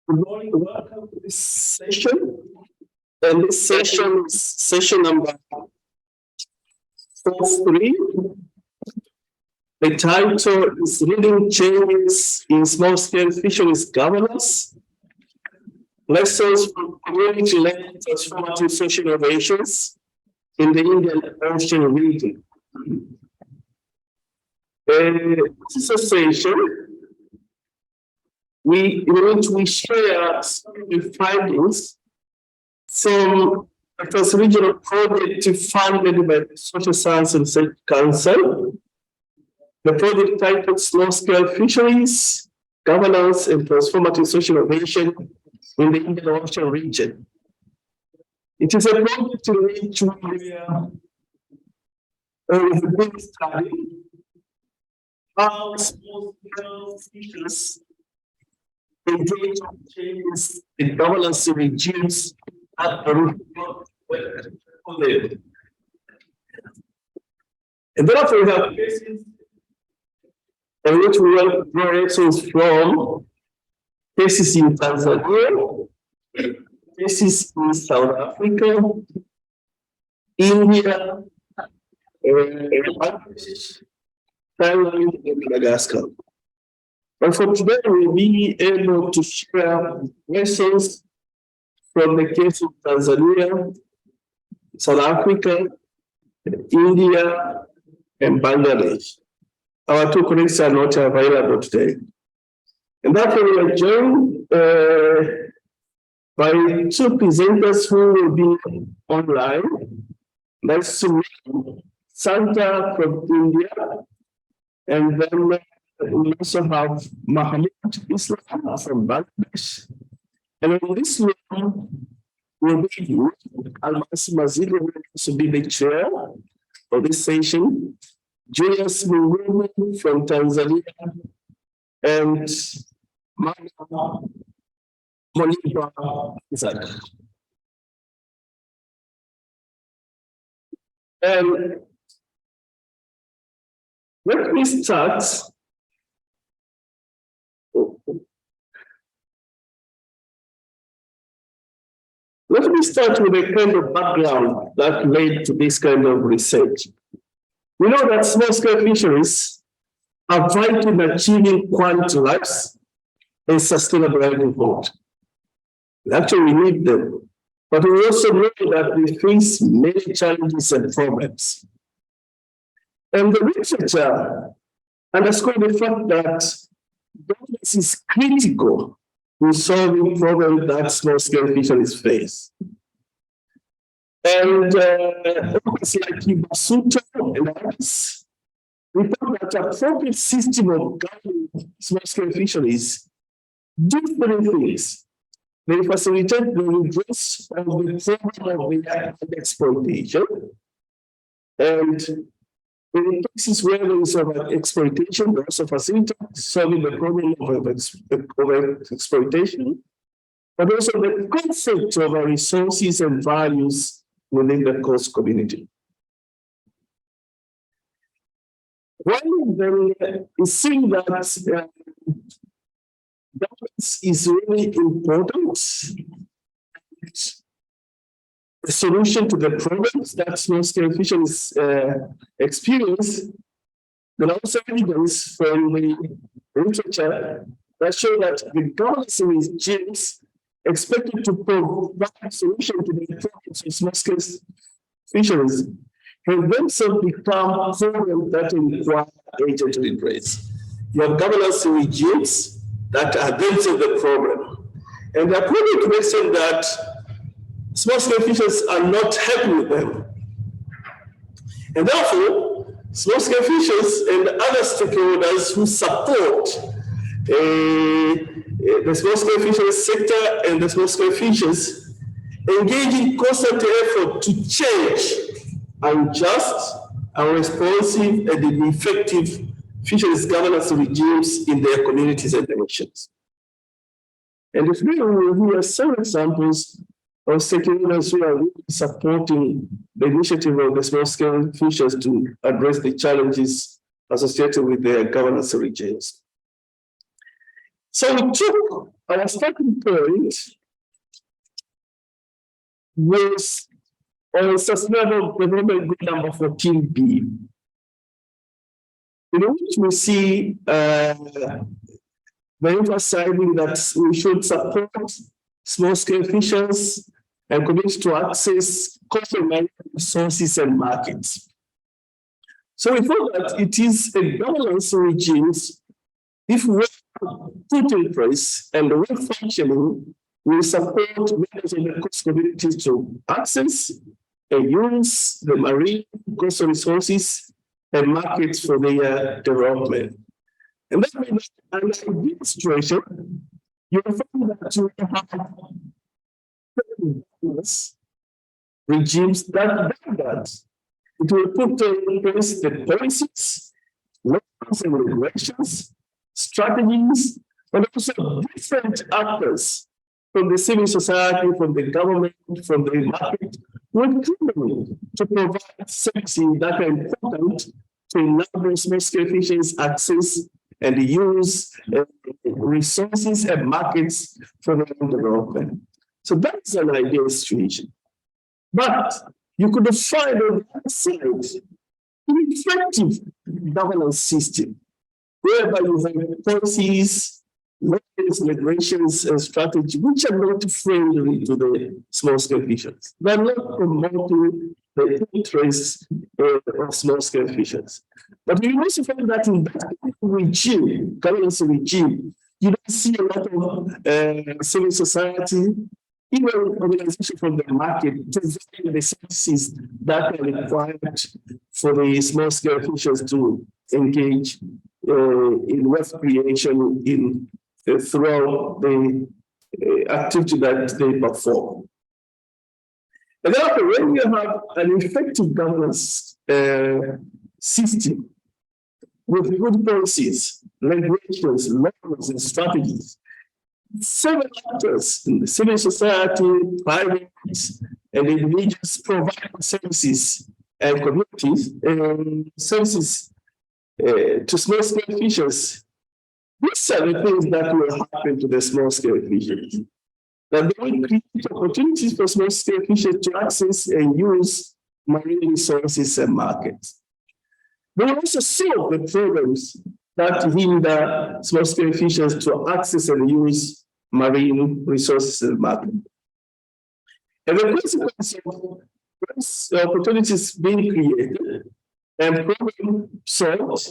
Good morning, welcome to this session. And this session is session number 43. The title is Leading Changes in Small-Scale Fisheries Governance, Lessons from Community-Led Transformative Social Innovations in the Indian Ocean region. This is a session in which we share some of the findings from a regional project funded by the Social Science and Research Council. The project titled Small-Scale Fisheries, Governance and Transformative Social Innovation in the Indian Ocean region. It is a project in which we have been studying how small-scale fisheries engage in changes in governance regimes at the root level. And therefore, we have cases in which we will draw lessons from cases in Tanzania, cases in South Africa, India, Thailand, and Madagascar. But for today, we'll be able to share lessons from the case of Tanzania, South Africa, India, and Bangladesh. Our two colleagues are not available today. And therefore, we are joined by two presenters who will be online. Nice to meet you, Santa from India, and then we also have Mohammed Islam from Bangladesh. And in this room will be Almas Mazili, who will also be the chair of this session, Julius Mungumi from Tanzania, and Moniba Isaac. Let me start. Let me start with a kind of background that led to this kind of research. We know that small-scale fisheries are vital in achieving quality lives and sustainable livelihood. Actually, we need them. But we also know that we face many challenges and problems. And the researcher underscored the fact that governance is critical in solving problems that small-scale fisheries face. And it's like Ibasuto and others, we thought that a appropriate system of governing small-scale fisheries do three things. They facilitate the redress of the problem of exploitation. And in cases where there is exploitation, they also facilitate solving the problem of exploitation, but also the concept of resources and values within the coast community. One then is seeing that governance is really important. The solution to the problems that small-scale fisheries experience, but also evidence from the literature that show that the governance regimes expected to provide a solution to the problems of small-scale fisheries have themselves become problems that require agent redress. You have governance regimes that are themselves the problem. And the problem makes it that small-scale fisheries are not happy with them. And therefore, small-scale fisheries and other stakeholders who support the small-scale fisheries sector and the small-scale fisheries engage in constant effort to change unjust, unresponsive, and ineffective fisheries governance regimes in their communities and nations. And if we will hear some examples of stakeholders who are really supporting the initiative of the small-scale fisheries to address the challenges associated with their governance regimes. So we took our starting point was on Sustainable Development Goal number 14B, in which we see the emphasizing that we should support small-scale fishers and commit to access coastal resources and markets. So we thought that it is a governance regime, if we put in place and well functioning, will support members of the coast communities to access and use the marine coastal resources and markets for their development. And that means under this situation, you will find that you have regimes that do that. It will put in place the policies, laws and regulations, strategies, but also different actors from the civil society, from the government, from the market, will come to provide services that are important to enable small-scale fishers access and use resources and markets for their own development. So that's an ideal situation. But you could find on the other side an effective governance system, whereby you have policies, laws, regulations, and strategy, which are not friendly to the small-scale fishers. They're not promoting the interests of small-scale fishers. But you also find that in that regime, governance regime, you don't see a lot of civil society, even organizations from the market, designing the services that are required for the small-scale fishers to engage in wealth creation throughout the activity that they perform. And therefore, when you have an effective governance system with good policies, regulations, laws, and strategies, several actors in the civil society, private, and individuals provide services and communities services to small-scale fishers. These are the things that will happen to the small-scale fishers. That they will create opportunities for small-scale fishers to access and use marine resources and markets. They will also solve the problems that hinder small-scale fishers to access and use marine resources and markets. And the consequence of those opportunities being created and problem solved,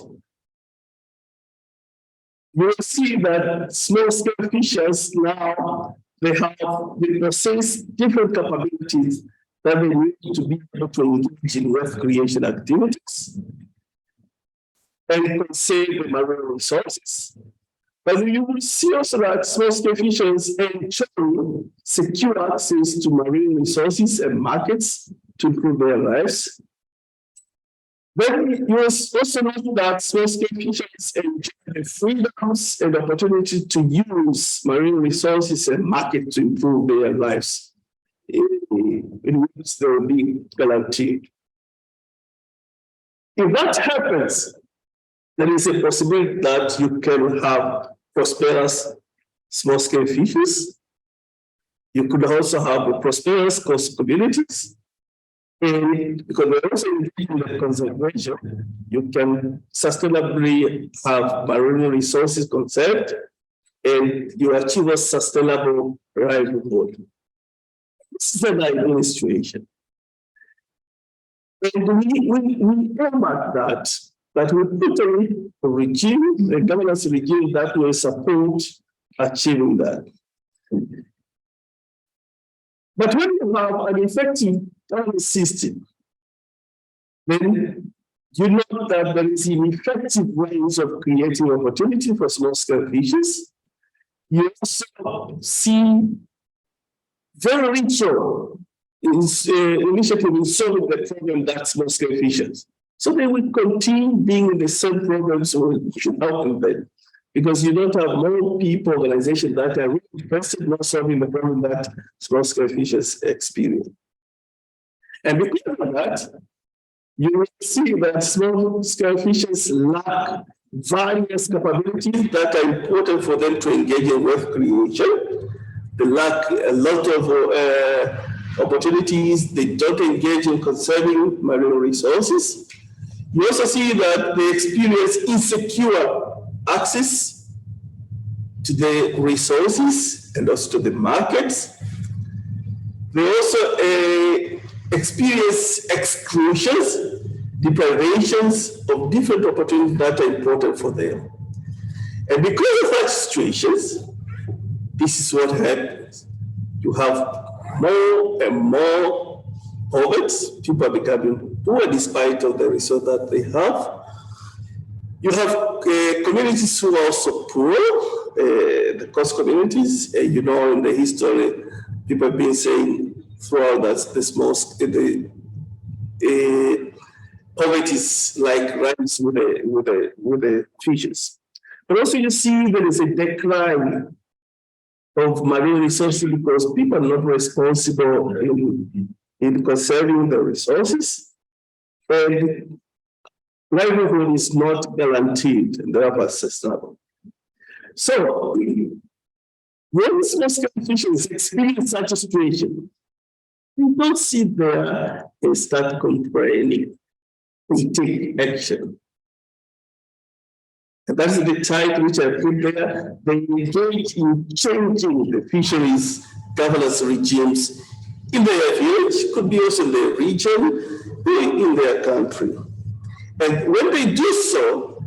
you will see that small-scale fishers now, they possess different capabilities that they need to be able to engage in wealth creation activities and conserve the marine resources. But you will see also that small-scale fishers enjoy secure access to marine resources and markets to improve their lives. Then you will also note that small-scale fishers enjoy the freedoms and opportunity to use marine resources and market to improve their lives, in which they will be guaranteed. If that happens, there is a possibility that you can have prosperous small-scale fishers. You could also have prosperous coast communities. And because we're also engaging in the conservation, you can sustainably have marine resources conserved, and you achieve a sustainable livelihood. This is an ideal situation. And we aim at that we put a regime, a governance regime that will support achieving that. But when you have an effective governance system, then you know that there is ineffective ways of creating opportunity for small-scale fishers. You also see very little initiative in solving the problem that small-scale fishers. So they will continue being in the same problems should help them, because you don't have more people, organizations that are really interested in solving the problem that small-scale fishers experience. And because of that, you will see that small-scale fishers lack various capabilities that are important for them to engage in wealth creation. They lack a lot of opportunities. They don't engage in conserving marine resources. You also see that they experience insecure access to the resources and also to the markets. They also experience exclusions, deprivations of different opportunities that are important for them. And because of such situations, this is what happens. You have more and more poverty. People are becoming poor despite of the resource that they have. You have communities who are also poor, the coast communities. You know, in the history, people have been saying throughout that the poverty is like rhymes with the fishes. But also you see there is a decline of marine resources because people are not responsible in conserving the resources, and livelihood is not guaranteed and therefore sustainable. So when small-scale fisheries experience such a situation, we don't sit there and start complaining. We take action. And that's the title which I put there. They engage in changing the fisheries governance regimes in their village, could be also in their region, in their country. And when they do so,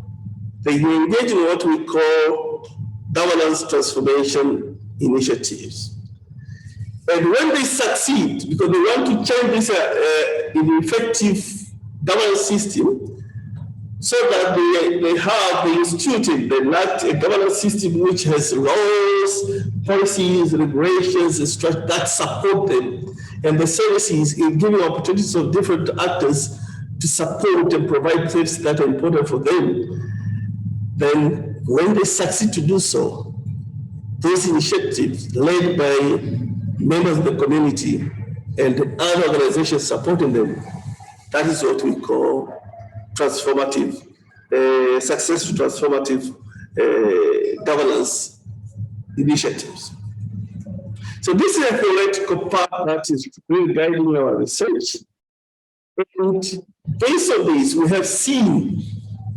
they engage in what we call governance transformation initiatives. And when they succeed, because they want to change this ineffective governance system, so that they instituted, they lacked a governance system which has laws, policies, regulations, and structure that support them, and the services in giving opportunities of different actors to support and provide things that are important for them. Then when they succeed to do so, those initiatives led by members of the community and other organizations supporting them, that is what we call transformative, successful transformative governance initiatives. So this is a theoretical part that is really guiding our research. And based on this, we have seen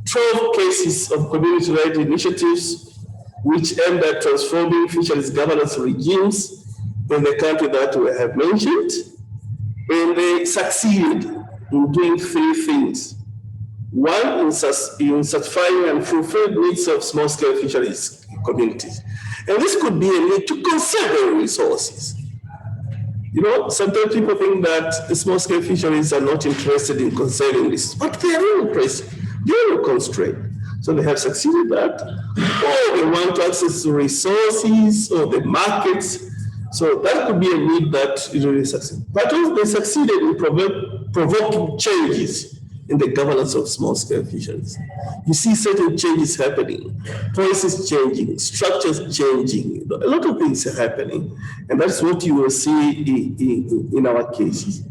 12 cases of community-led initiatives which aimed at transforming fisheries governance regimes in the country that we have mentioned. And they succeeded in doing three things. One, in satisfying and fulfilling needs of small-scale fisheries communities. And this could be a need to conserve their resources. You know, sometimes people think that the small-scale fisheries are not interested in conserving this, but they are really interested. They are constrained. So they have succeeded that, or they want to access resources or the markets. So that could be a need that really succeeded. But also they succeeded in provoking changes in the governance of small-scale fisheries. You see certain changes happening, policies changing, structures changing, a lot of things are happening, and that's what you will see in our cases.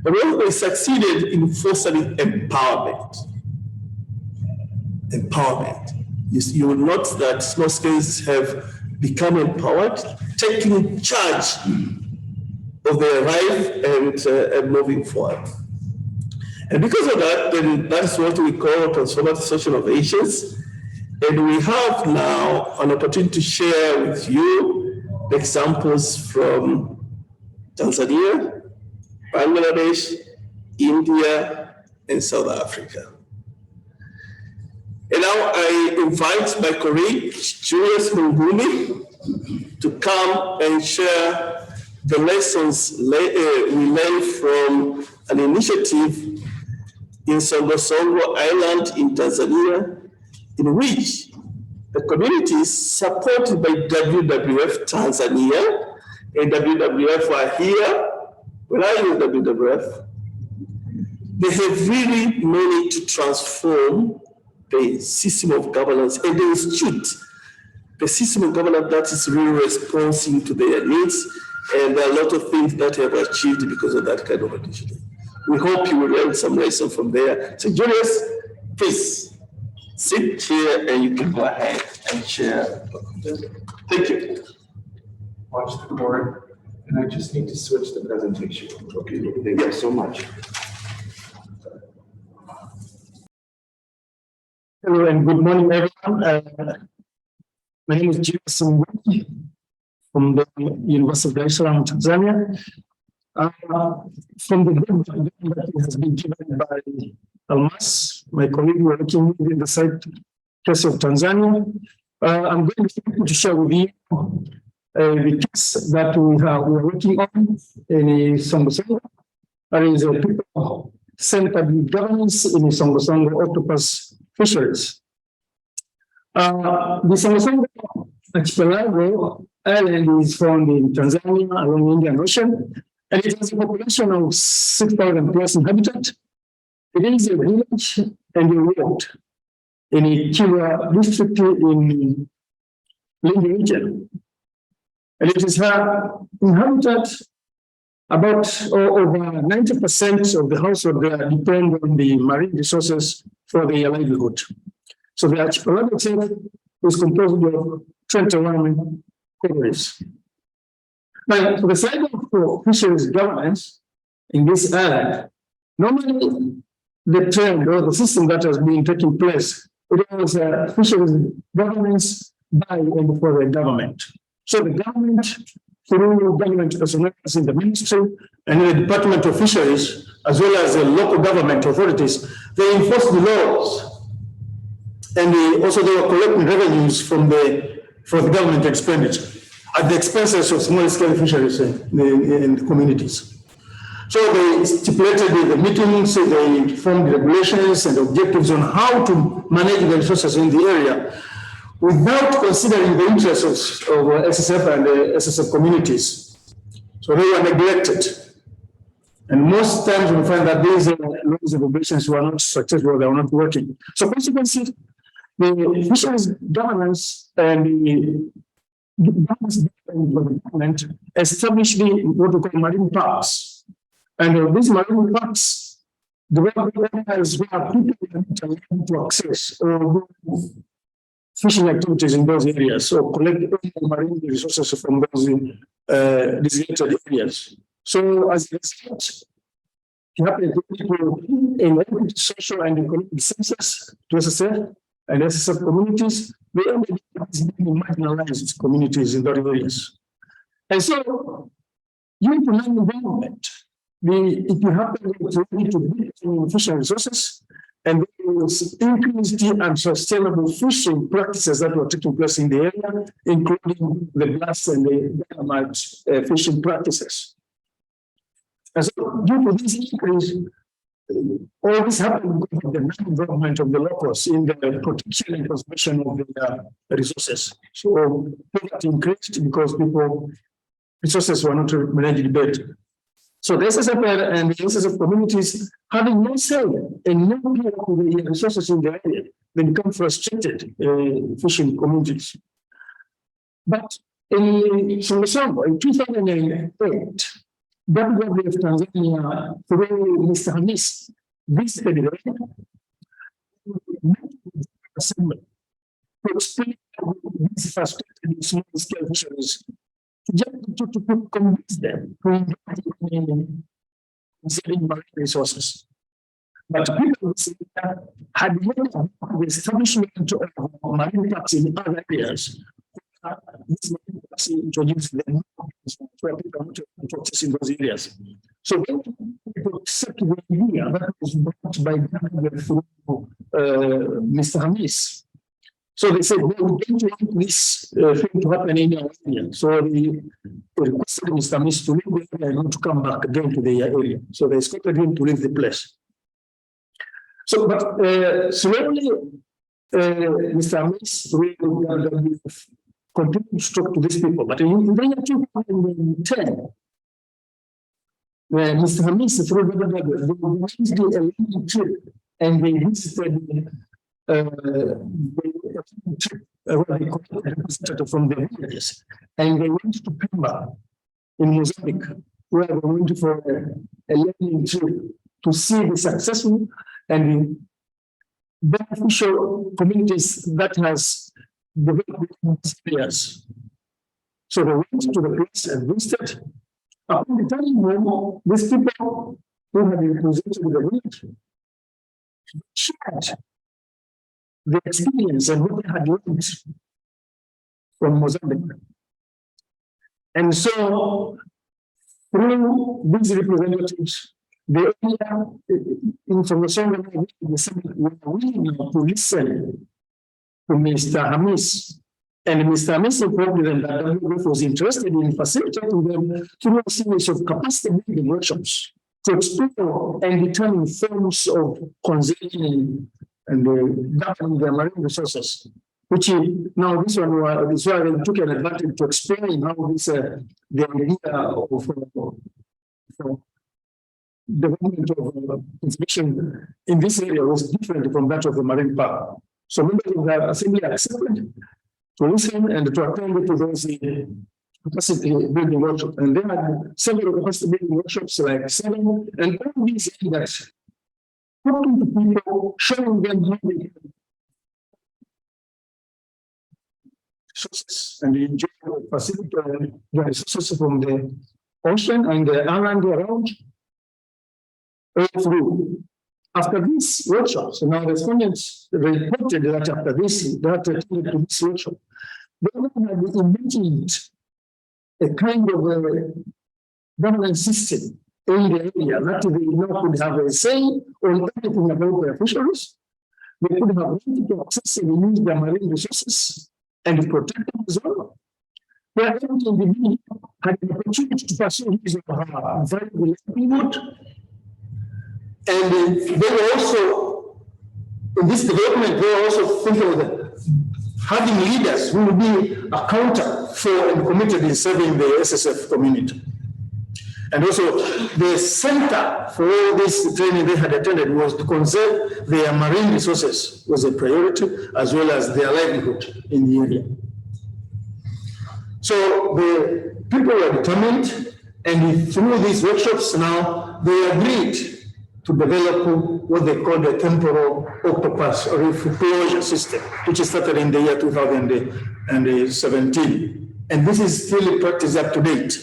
But when they succeeded in fostering empowerment, you will note that small scales have become empowered, taking charge of their life and moving forward. And because of that, then that's what we call transformative social innovations. And we have now an opportunity to share with you the examples from Tanzania, Bangladesh, India, and South Africa. And now I invite my colleague, Julius Mungumi, to come and share the lessons we learned from an initiative in Songo Island in Tanzania, in which the communities supported by WWF Tanzania, and WWF are here. Where are you, WWF? They have really managed to transform the system of governance and they institute the system of governance that is really responsive to their needs, and there are a lot of things that have achieved because of that kind of initiative. We hope you will learn some lessons from there. So Julius, please sit here and you can go ahead and share. Thank you. Watch the board, and I just need to switch the presentation. Okay, thank you so much. Hello and good morning, everyone. My name is Jason from the University of Dar es Salaam, Tanzania. From the group that has been given by Almas, my colleague working in the site case of Tanzania, I'm going to share with you the case that we are working on in Songosongo. That is a people-centered governance in Songosongo octopus fisheries. The Songosongo archipelago island is found in Tanzania along the Indian Ocean, and it has a population of 6,000 plus inhabitants. It is a village and a ward in Kiwa district in Lindi region. And it is inhabited about over 90% of the household there depend on the marine resources for their livelihood. So the archipelago itself is composed of 21 colonies. Now, for the side of fisheries governance in this island, normally the trend or the system that has been taking place, it was fisheries governance by and for the government. So the government, through government personnel in the ministry and in the Department of Fisheries, as well as the local government authorities, they enforce the laws. And they were collecting revenues for the government expenditure at the expenses of small-scale fisheries in the communities. So they stipulated the meetings, so they formed regulations and objectives on how to manage the resources in the area without considering the interests of SSF and the SSF communities. So they were neglected. And most times we find that these laws and regulations were not successful, they were not working. So consequently, the fisheries governance and the government established what we call marine parks. And these marine parks, the areas where people are to access fishing activities in those areas, so collect marine resources from those designated areas. So as a result, it happened to people in social and economic senses to SSF and SSF communities, they ended up being marginalized communities in those areas. And so, due to non-development, it will happen to be fishing resources, and there was increased and sustainable fishing practices that were taking place in the area, including the blast and the dynamite fishing practices. And so, due to this increase, all this happened because of the non-involvement of the locals in the protection and conservation of the resources. So poverty increased because resources were not managed better. So the SSF and the SSF communities having no say and no care of the resources in the area, they become frustrated fishing communities. But in Songosongo, in 2008, WWF Tanzania, through Mr. Hamis, visited the assembly to explain these frustrated small-scale fisheries, to convince them to invest in conserving marine resources. But people had the establishment of marine parks in other areas. This introduced them where people are not practicing those areas. So when people accept the idea that was brought by Mr. Hamis, so they said, well, we don't want this thing to happen in our area. So they requested Mr. Hamis to leave the area and not to come back again to the area. So they escorted him to leave the place. So, but slowly, Mr. Hamis will continue to talk to these people. But in the year 2010, Mr. Hamis, through the organized a learning trip, and they visited from the villages, and they went to Pemba in Mozambique, where they went for a learning trip to see the successful and beneficial communities that has developed areas. So they went to the place and visited. Upon returning home, these people who had been presented with the village shared the experience and what they had learned from Mozambique. And so, through these representatives, the area information were willing to listen to Mr. Hamis. And Mr. Hamis informed them that WWF was interested in facilitating them through a series of capacity building workshops to explore and determine forms of conserving and governing the marine resources. Which now this one is why they took an advantage to explain how this the idea of development of inspection in this area was different from that of the marine park. So members of the assembly accepted to listen and to attend to those capacity building workshops. And they had several capacity building workshops, like 7, and all these that talking to people, showing them how they resources and enjoy facilitate the resources from the ocean and the island around all through. After these workshops, and our respondents reported that after this, that attended to this workshop, they had imagined a kind of a governance system in the area that they now could have a say on everything about their fisheries. They could have right to access and use their marine resources and protect them as well. Where every individual had the opportunity to pursue his or her valuable livelihood. And they were also, in this development, they were also thinking of having leaders who will be accountable for and committed in serving the SSF community. And also, the center for all this training they had attended was to conserve their marine resources was a priority, as well as their livelihood in the area. So the people were determined, and through these workshops now, they agreed to develop what they call the temporal octopus reef closure system, which started in the year 2017. And this is still in practice up to date,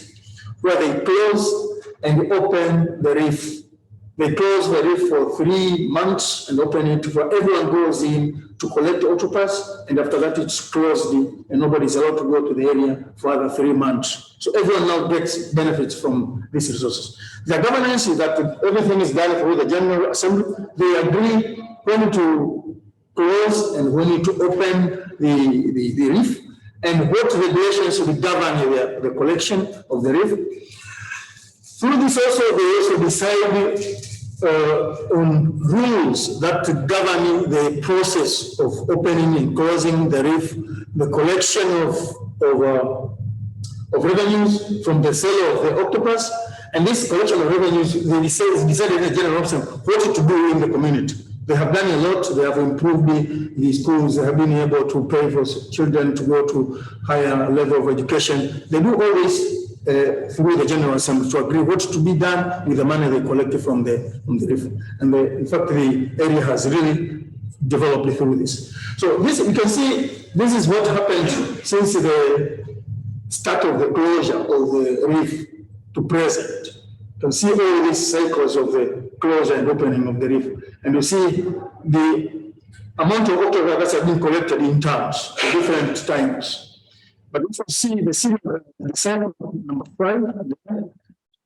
where they close and open the reef. They close the reef for 3 months and open it for everyone goes in to collect octopus, and after that it's closed and nobody's allowed to go to the area for other 3 months. So everyone now gets benefits from these resources. The governance is that everything is done through the General Assembly. They agree when to close and when to open the reef, and what regulations will govern the collection of the reef. Through this also, they also decide on rules that govern the process of opening and closing the reef, the collection of revenues from the sale of the octopus, and this collection of revenues, they decided in the General Assembly what to do in the community. They have done a lot. They have improved the schools. They have been able to pay for children to go to higher level of education. They do all this through the General Assembly to agree what to be done with the money they collected from the reef. And in fact, the area has really developed through this. So this, you can see, this is what happened since the start of the closure of the reef to present. You can see all these cycles of the closure and opening of the reef. And you see the amount of octopus that have been collected in tons at different times. But if you see the cycle number 5,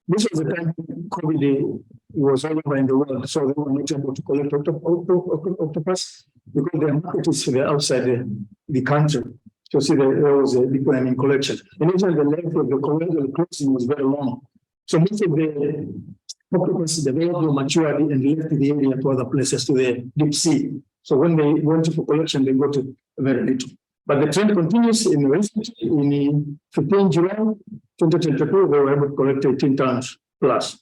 this was the time COVID was all over in the world, so they were not able to collect octopus because their market is outside the country. So see, there was a decline in collection. And even the length of the colonial closing was very long. So most of the octopus developed, matured, and left the area to other places, to the deep sea. So when they went for collection, they got very little. But the trend continues in recent, in 15 July 2022, they were able to collect 18 tons plus.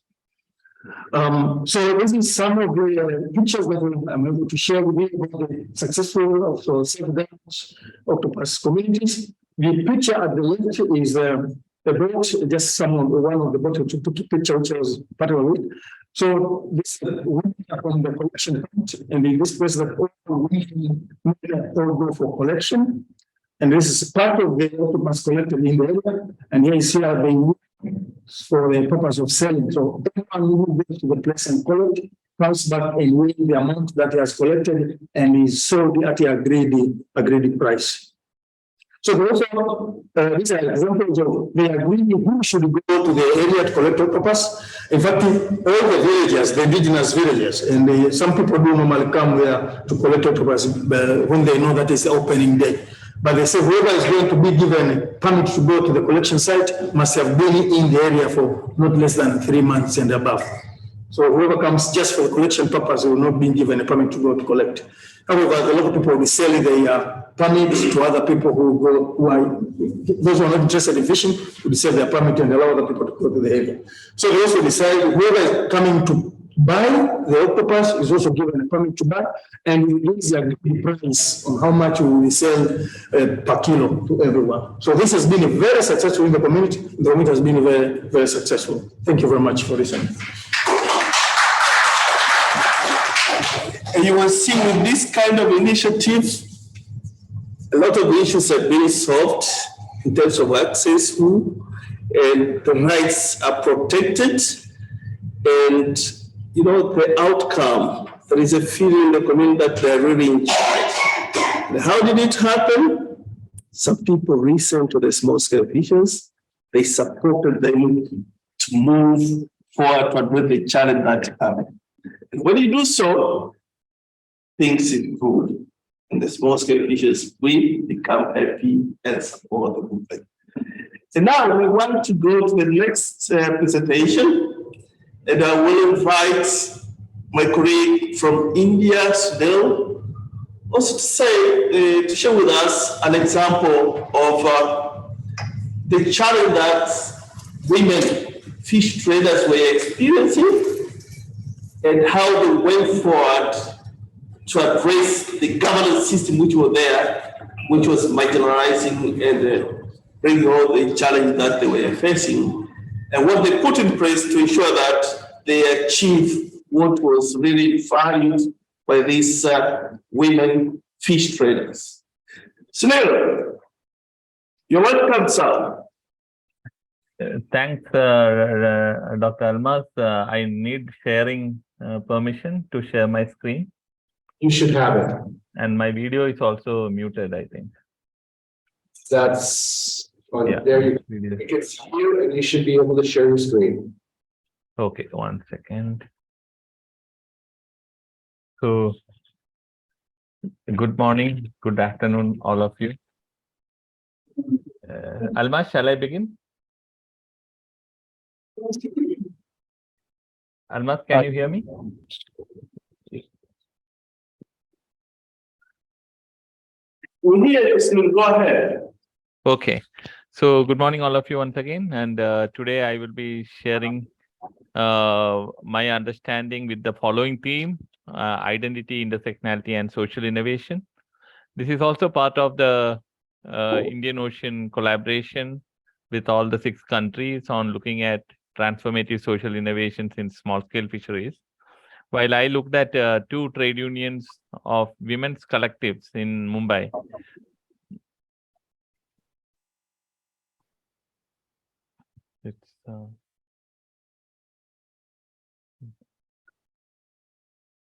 So this is some of the pictures that I'm able to share with you about the successful self-governance octopus communities. The picture at the left is a boat, just one of the boats took a picture, which was part of it. So this from the collection point, and in this place that all go for collection, and this is part of the octopus collected in the area, and here is here they for the purpose of selling. So everyone who goes to the place and collect comes back and weighs the amount that he has collected and is sold at a agreed price. So also, these are examples of they agree who should go to the area to collect octopus. In fact, all the villages, the indigenous villages, and some people do normally come there to collect octopus when they know that it's the opening day. But they say whoever is going to be given a permit to go to the collection site must have been in the area for not less than 3 months and above. So whoever comes just for the collection purpose will not be given a permit to go to collect. However, a lot of people will sell their permits to other people who are those who are not interested in fishing will sell their permit and allow other people to go to the area. So they also decide whoever is coming to buy the octopus is also given a permit to buy, and we raise the price on how much we will sell per kilo to everyone. So this has been very successful in the community. The community has been very, very successful. Thank you very much for listening. And you will see with this kind of initiatives, a lot of issues have been solved in terms of access to, and the rights are protected, and the outcome, there is a feeling in the community that they're really in charge. And how did it happen? Some people listened to the small-scale fishers. They supported them to move forward to address the challenge that happened. And when you do so, things improve. And the small-scale fishers will become happy and support the movement. So now we want to go to the next presentation. And I will invite my colleague from India, Sudhil, also to share with us an example of the challenge that women fish traders were experiencing and how they went forward to address the governance system which was there, which was marginalizing and bringing all the challenges that they were facing, and what they put in place to ensure that they achieve what was really valued by these women fish traders. Sunil, you're welcome, sir. Thanks, Dr. Almas. I need sharing permission to share my screen. You should have it. And my video is also muted, I think. That's there. You can see you, and you should be able to share your screen. Okay, 1 second. So, good morning, good afternoon, all of you. Almas, shall I begin? Almas, can you hear me? We hear you, go ahead. Okay, so good morning, all of you once again. And today I will be sharing my understanding with the following theme, identity, intersectionality, and social innovation. This is also part of the Indian Ocean collaboration with all the 6 countries on looking at transformative social innovations in small-scale fisheries. While I looked at 2 trade unions of women's collectives in Mumbai.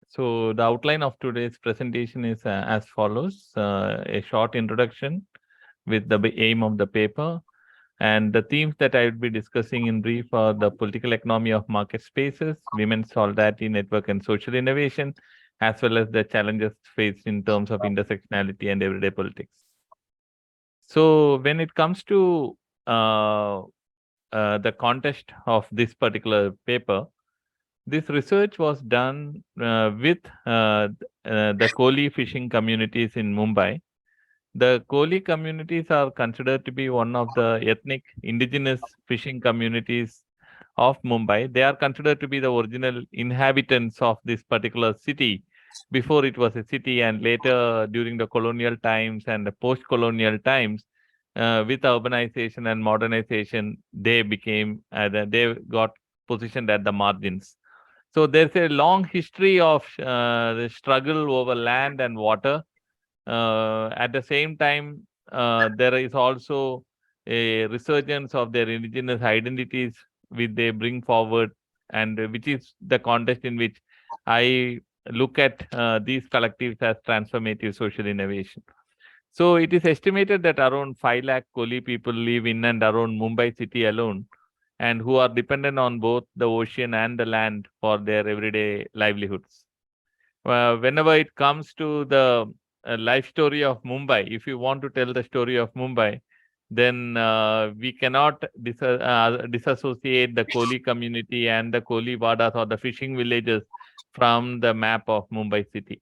So the outline of today's presentation is as follows: a short introduction with the aim of the paper, and the themes that I will be discussing in brief are the political economy of market spaces, women's solidarity network, and social innovation, as well as the challenges faced in terms of intersectionality and everyday politics. So when it comes to the context of this particular paper, this research was done with the Koli fishing communities in Mumbai. The Koli communities are considered to be one of the ethnic indigenous fishing communities of Mumbai. They are considered to be the original inhabitants of this particular city before it was a city, and later during the colonial times and the post-colonial times, with urbanization and modernization, they became, they got positioned at the margins. So there's a long history of the struggle over land and water. At the same time, there is also a resurgence of their indigenous identities which they bring forward, and which is the context in which I look at these collectives as transformative social innovation. So it is estimated that around 5 lakh Koli people live in and around Mumbai city alone, and who are dependent on both the ocean and the land for their everyday livelihoods. Whenever it comes to the life story of Mumbai, if you want to tell the story of Mumbai, then we cannot disassociate the Koli community and the Koli Vadas or the fishing villages from the map of Mumbai city.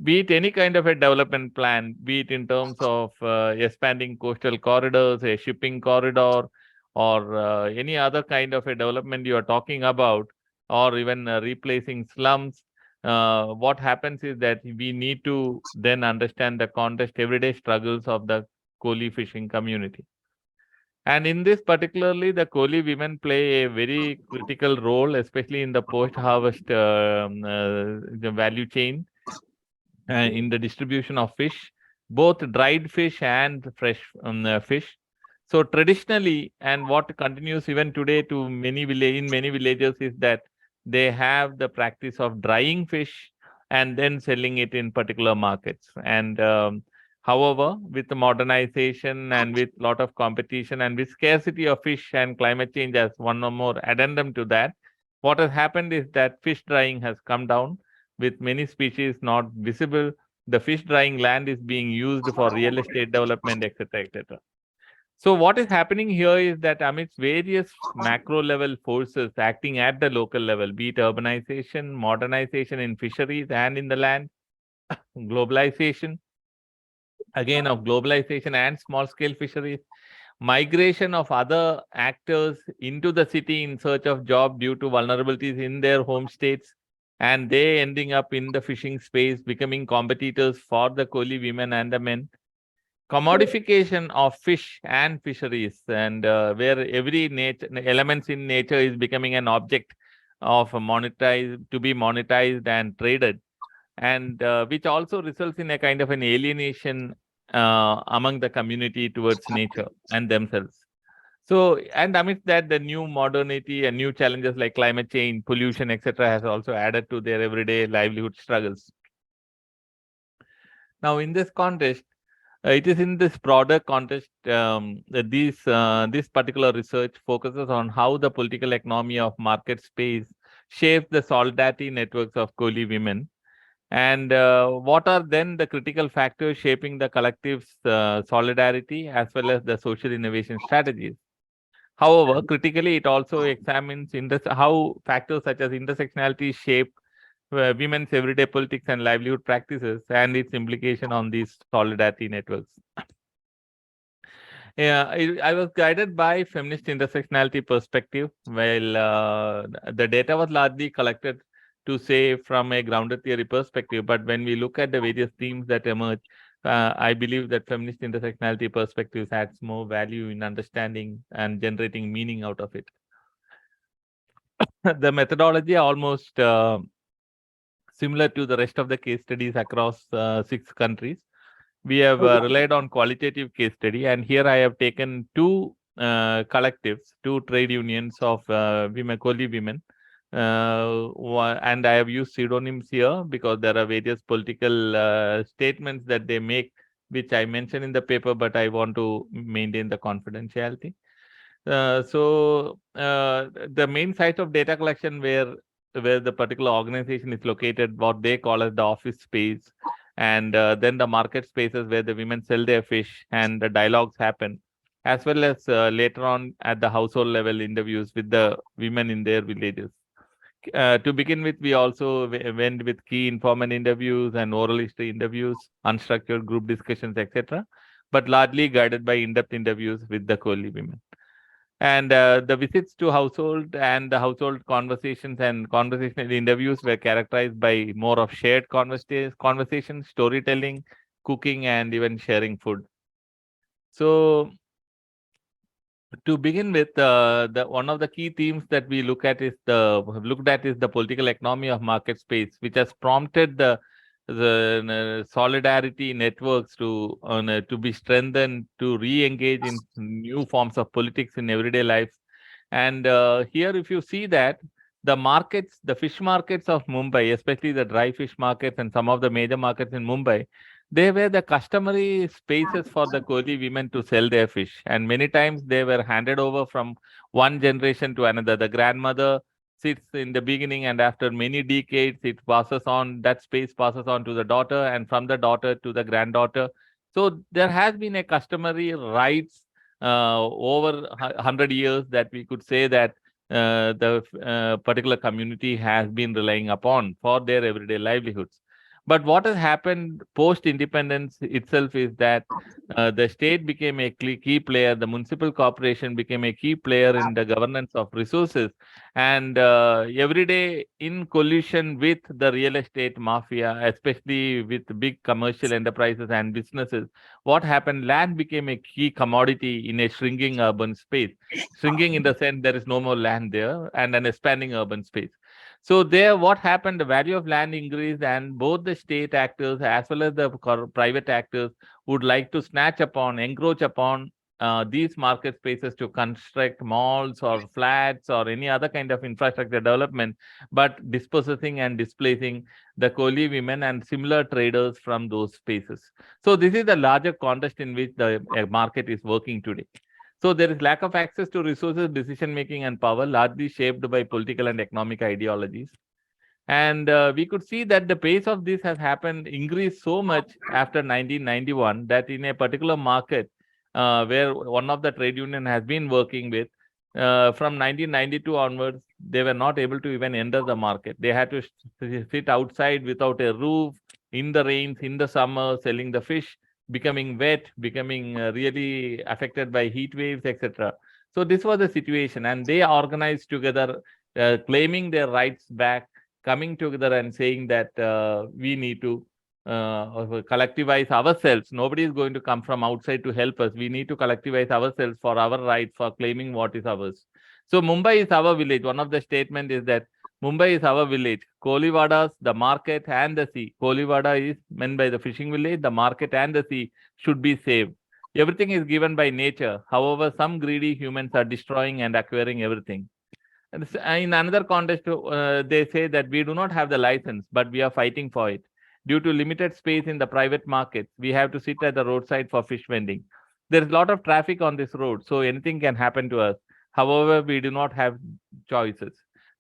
Be it any kind of a development plan, be it in terms of expanding coastal corridors, a shipping corridor, or any other kind of a development you are talking about, or even replacing slums, what happens is that we need to then understand the context, everyday struggles of the Koli fishing community. And in this particularly, the Koli women play a very critical role, especially in the post-harvest the value chain, in the distribution of fish, both dried fish and fresh fish. So traditionally, and what continues even today to in many villages is that they have the practice of drying fish and then selling it in particular markets. And however, with the modernization and with lot of competition and with scarcity of fish and climate change as one or more addendum to that, what has happened is that fish drying has come down with many species not visible. The fish drying land is being used for real estate development, etc., etc. So what is happening here is that amidst various macro level forces acting at the local level, be it urbanization, modernization in fisheries and in the land, globalization, again of globalization and small scale fisheries, migration of other actors into the city in search of job due to vulnerabilities in their home states, and they ending up in the fishing space, becoming competitors for the Koli women and the men. Commodification of fish and fisheries, and where every elements in nature is becoming an object of to be monetized and traded, and which also results in a kind of an alienation among the community towards nature and themselves. So, and amidst that, the new modernity and new challenges like climate change, pollution, etc., has also added to their everyday livelihood struggles. Now, in this context, it is in this broader context that this particular research focuses on how the political economy of market space shapes the solidarity networks of Koli women, and what are then the critical factors shaping the collective's solidarity as well as the social innovation strategies. However, critically, it also examines how factors such as intersectionality shape women's everyday politics and livelihood practices and its implication on these solidarity networks. Yeah, I was guided by feminist intersectionality perspective, while the data was largely collected to say from a grounded theory perspective. But when we look at the various themes that emerge, I believe that feminist intersectionality perspectives adds more value in understanding and generating meaning out of it. The methodology almost similar to the rest of the case studies across 6 countries. We have relied on qualitative case study, and here I have taken 2 collectives, 2 trade unions of women, Koli women, and I have used pseudonyms here because there are various political statements that they make, which I mention in the paper, but I want to maintain the confidentiality. So the main site of data collection where the particular organization is located, what they call as the office space, and then the market spaces where the women sell their fish and the dialogues happen, as well as later on at the household level interviews with the women in their villages. To begin with, we also went with key informant interviews and oral history interviews, unstructured group discussions, etc., but largely guided by in-depth interviews with the Koli women. And the visits to household and the household conversations and conversational interviews were characterized by more of shared conversations, storytelling, cooking, and even sharing food. So to begin with, the one of the key themes that we looked at is the political economy of market space, which has prompted the solidarity networks to be strengthened, to re-engage in new forms of politics in everyday life. And here, if you see that the markets, the fish markets of Mumbai, especially the dry fish markets and some of the major markets in Mumbai, they were the customary spaces for the Koli women to sell their fish. And many times they were handed over from one generation to another. The grandmother sits in the beginning, and after many decades, it passes on, that space passes on to the daughter, and from the daughter to the granddaughter. So there has been a customary rights over 100 years that we could say that the particular community has been relying upon for their everyday livelihoods. But what has happened post independence itself is that the state became a key player, the municipal corporation became a key player in the governance of resources, and every day in collusion with the real estate mafia, especially with big commercial enterprises and businesses, what happened? Land became a key commodity in a shrinking urban space. Shrinking in the sense there is no more land there, and an expanding urban space. So there, what happened? The value of land increased, and both the state actors as well as the private actors would like to snatch upon, encroach upon these market spaces to construct malls or flats or any other kind of infrastructure development, but dispossessing and displacing the Koli women and similar traders from those spaces. So this is the larger context in which the market is working today. So there is lack of access to resources, decision making, and power, largely shaped by political and economic ideologies. And we could see that the pace of this has happened, increased so much after 1991 that in a particular market where one of the trade union has been working with, from 1992 onwards, they were not able to even enter the market. They had to sit outside without a roof, in the rains, in the summer, selling the fish, becoming wet, becoming really affected by heat waves, etc. So this was the situation, and they organized together, claiming their rights back, coming together and saying that we need to collectivize ourselves. Nobody is going to come from outside to help us. We need to collectivize ourselves for our rights, for claiming what is ours. So Mumbai is our village. One of the statement is that Mumbai is our village. Kolivadas, the market and the sea. Kolivada is meant by the fishing village. The market and the sea should be saved. Everything is given by nature. However, some greedy humans are destroying and acquiring everything. And in another context, they say that we do not have the license, but we are fighting for it. Due to limited space in the private markets, we have to sit at the roadside for fish vending. There is a lot of traffic on this road, so anything can happen to us. However, we do not have choices.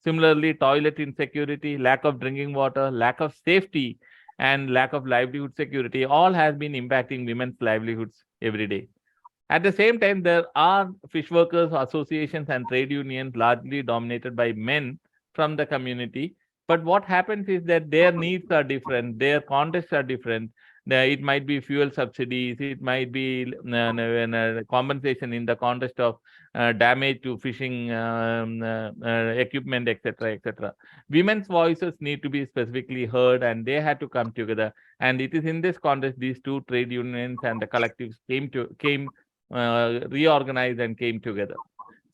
Similarly, toilet insecurity, lack of drinking water, lack of safety, and lack of livelihood security all has been impacting women's livelihoods every day. At the same time, there are fish workers associations and trade unions largely dominated by men from the community. But what happens is that their needs are different, their contexts are different. It might be fuel subsidies, it might be compensation in the context of damage to fishing equipment, etc., etc. Women's voices need to be specifically heard, and they had to come together. And it is in this context these two trade unions and the collectives came reorganized and came together.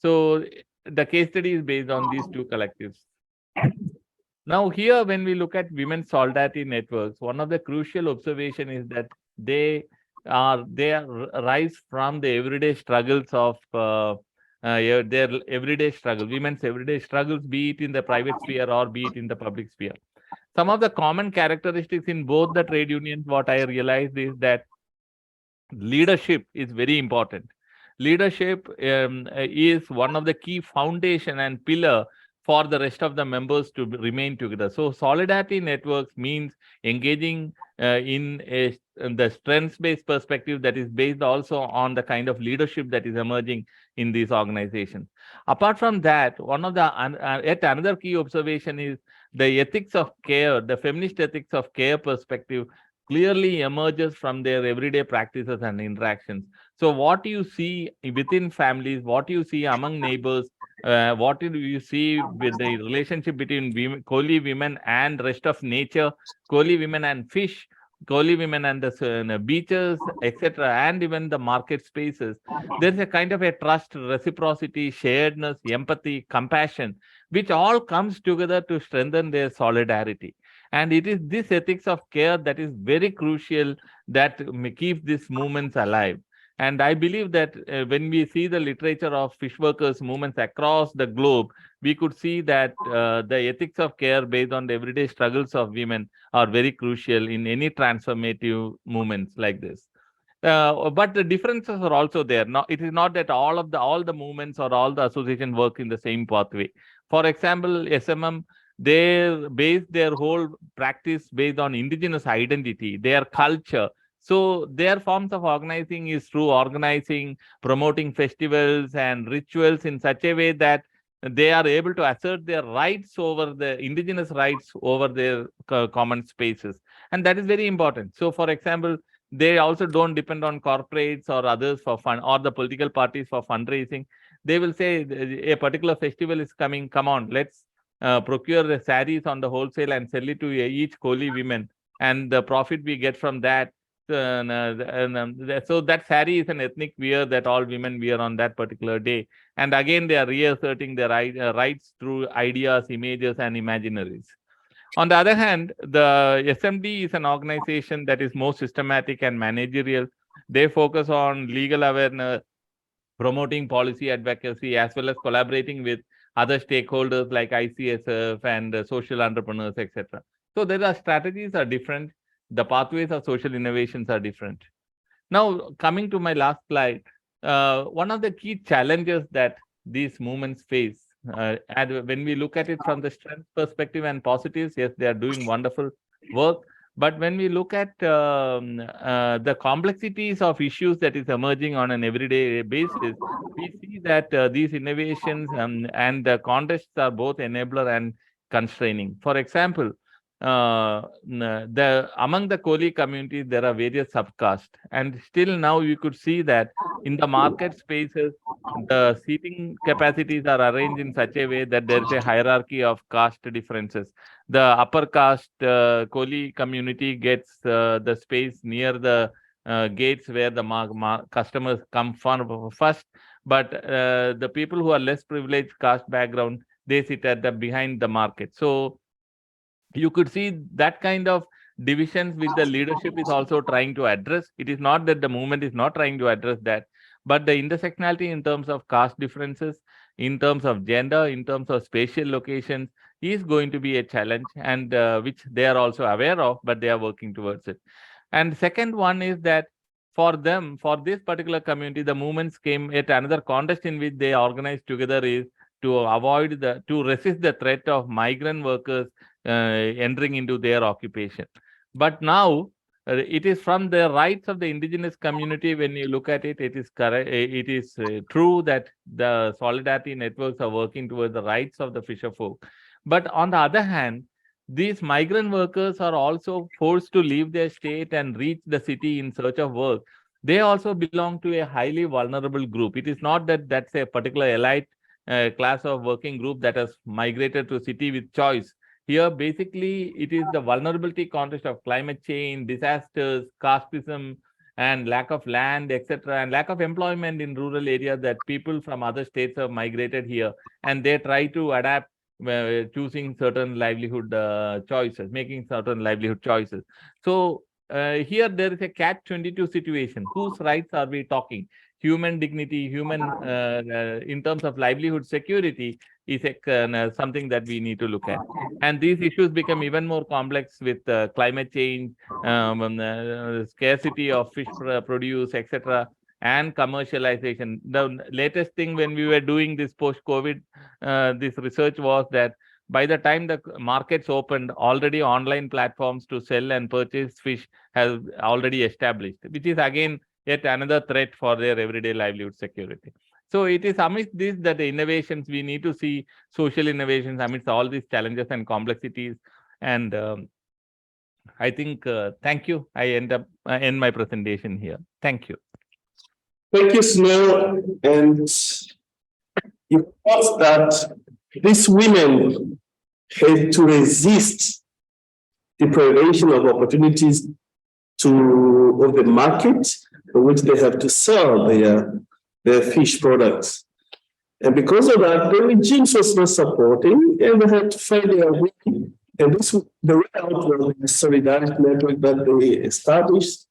So the case study is based on these two collectives. Now here, when we look at women's solidarity networks, one of the crucial observation is that they rise from the everyday struggles of their everyday struggle, women's everyday struggles, be it in the private sphere or be it in the public sphere. Some of the common characteristics in both the trade unions, what I realized is that leadership is very important. Leadership is one of the key foundation and pillar for the rest of the members to remain together. So solidarity networks means engaging in the strengths-based perspective that is based also on the kind of leadership that is emerging in these organizations. Apart from that, one of the yet another key observation is the ethics of care, the feminist ethics of care perspective clearly emerges from their everyday practices and interactions. So what you see within families, what you see among neighbors, what do you see with the relationship between women, Koli women and rest of nature, Koli women and fish, Kohli women and the beaches, etc., and even the market spaces, there's a kind of a trust, reciprocity, sharedness, empathy, compassion, which all comes together to strengthen their solidarity. And it is this ethics of care that is very crucial that keeps these movements alive. And I believe that when we see the literature of fish workers movements across the globe, we could see that the ethics of care based on the everyday struggles of women are very crucial in any transformative movements like this. But the differences are also there. Now, it is not that all the movements or all the association work in the same pathway. For example, SMM, they base their whole practice based on indigenous identity, their culture. So their forms of organizing is through organizing, promoting festivals and rituals in such a way that they are able to assert their rights over the indigenous rights over their common spaces. And that is very important. So, for example, they also don't depend on corporates or others for fund or the political parties for fundraising. They will say a particular festival is coming, come on, let's procure the saris on the wholesale and sell it to each Kohli women. And the profit we get from that, so that sari is an ethnic wear that all women wear on that particular day. And again, they are reasserting their rights through ideas, images, and imaginaries. On the other hand, the SMD is an organization that is more systematic and managerial. They focus on legal awareness, promoting policy advocacy, as well as collaborating with other stakeholders like ICSF and social entrepreneurs, etc. So there are strategies are different. The pathways of social innovations are different. Now, coming to my last slide, one of the key challenges that these movements face, and when we look at it from the strength perspective and positives, yes, they are doing wonderful work. But when we look at the complexities of issues that is emerging on an everyday basis, we see that these innovations and the contexts are both enabler and constraining. For example, among the Kohli communities, there are various subcastes, and still now you could see that in the market spaces, the seating capacities are arranged in such a way that there is a hierarchy of caste differences. The upper caste Kohli community gets the space near the gates where the customers come first, but the people who are less privileged caste background, they sit at the behind the market. So you could see that kind of divisions which the leadership is also trying to address. It is not that the movement is not trying to address that, but the intersectionality in terms of caste differences, in terms of gender, in terms of spatial locations is going to be a challenge, and which they are also aware of, but they are working towards it. And second one is that for them, for this particular community, the movements came at another context in which they organized together is to resist the threat of migrant workers entering into their occupation. But now it is from the rights of the indigenous community. When you look at it, it is correct. It is true that the solidarity networks are working towards the rights of the fisher folk. But on the other hand, these migrant workers are also forced to leave their state and reach the city in search of work. They also belong to a highly vulnerable group. It is not that that's a particular elite class of working group that has migrated to city with choice. Here, basically, it is the vulnerability context of climate change, disasters, casteism, and lack of land, etc., and lack of employment in rural areas that people from other states have migrated here, and they try to adapt, choosing certain livelihood choices, making certain livelihood choices. So here there is a catch-22 situation. Whose rights are we talking? Human dignity, in terms of livelihood security is something that we need to look at. And these issues become even more complex with climate change, scarcity of fish produce, etc., and commercialization. The latest thing when we were doing this post-COVID, this research was that by the time the markets opened, already online platforms to sell and purchase fish have already established, which is again yet another threat for their everyday livelihood security. So it is amidst this that the innovations, we need to see social innovations amidst all these challenges and complexities. And I think, thank you. I end my presentation here. Thank you. Thank you, Snow. And you thought that these women had to resist deprivation of opportunities of the market for which they have to sell their fish products. And because of that, the regimes was not supporting, and they had to find their way. And this, the way out was the solidarity network that they established,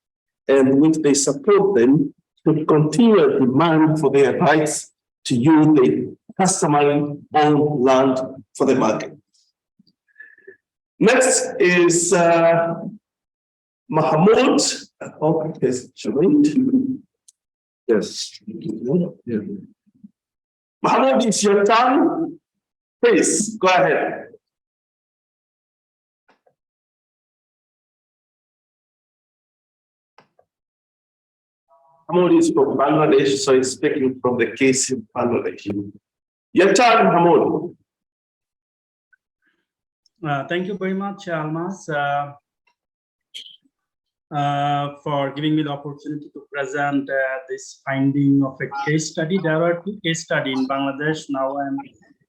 and which they support them to continue a demand for their rights to use the customary owned land for the market. Next is Mahmoud. I hope it's joined. Yes. Yeah. Mahmoud, it's your turn. Please go ahead. Mahmoud is from Bangladesh, so he's speaking from the case in Bangladesh. Your turn, Mahmoud. Thank you very much, Almas, for giving me the opportunity to present this finding of a case study. There are two case studies in Bangladesh. Now I'm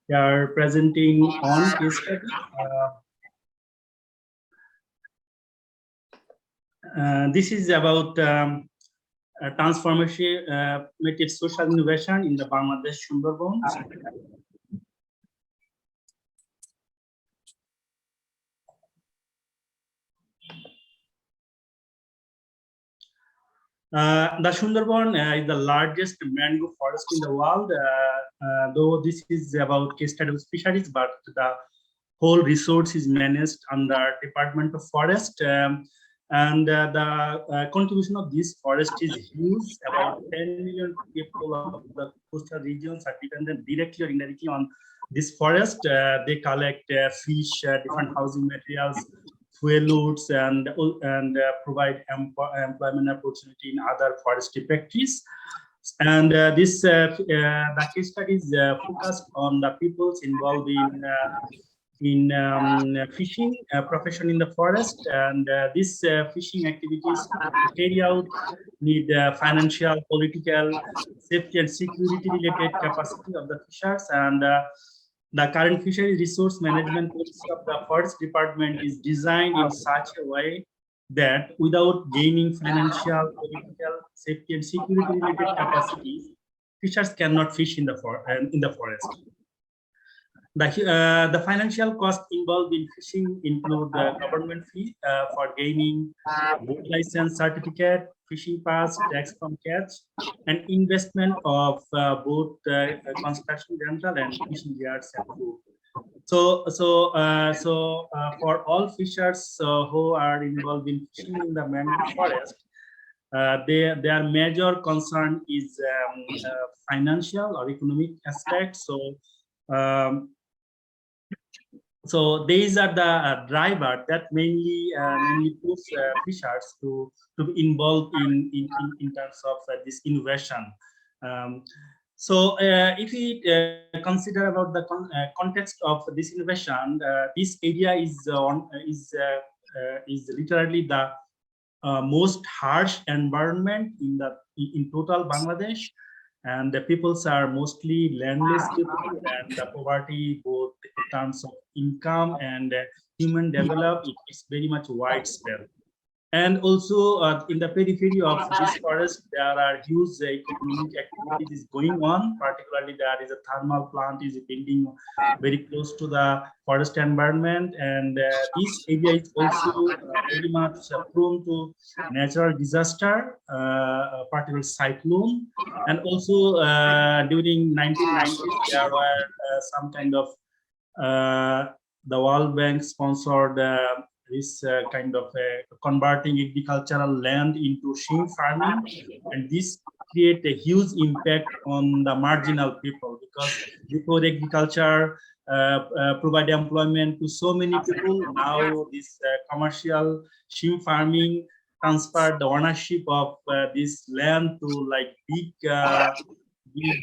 here presenting on case study. This is about transformative social innovation in the Bangladesh Sundarbans. The Sundarban is the largest mangrove forest in the world, though this is about case study of fisheries, but the whole resource is managed under Department of Forest. And the contribution of this forest is huge. About 10 million people of the coastal regions are dependent directly or indirectly on this forest. They collect fish, different housing materials, fuel woods, and provide employment opportunity in other forestry factories. And the case study is focused on the peoples involved in fishing profession in the forest, and these fishing activities to carry out need financial, political, safety and security related capacity of the fishers, and the current fishery resource management policy of the forest department is designed in such a way that without gaining financial, political, safety and security related capacities, fishers cannot fish in the forest. The financial cost involved in fishing include the government fee for gaining boat license certificate, fishing pass, tax from catch, and investment of both construction, rental, and fishing yards and food. So for all fishers who are involved in fishing in the mangrove forest, their major concern is financial or economic aspect. So these are the driver that mainly push fishers to be involved in terms of this innovation. If we consider about the context of this innovation, this area is literally the most harsh environment in total Bangladesh. And the peoples are mostly landless people, and the poverty, both in terms of income and human development, is very much widespread. And also in the periphery of this forest, there are huge economic activities going on. Particularly, there is a thermal plant is building very close to the forest environment, and this area is also very much prone to natural disaster, particularly cyclone. And also during 1990s, there were some kind of the World Bank sponsored this kind of converting agricultural land into shrimp farming, and this create a huge impact on the marginal people, because before agriculture provide employment to so many people, now this commercial shrimp farming transferred the ownership of this land to like big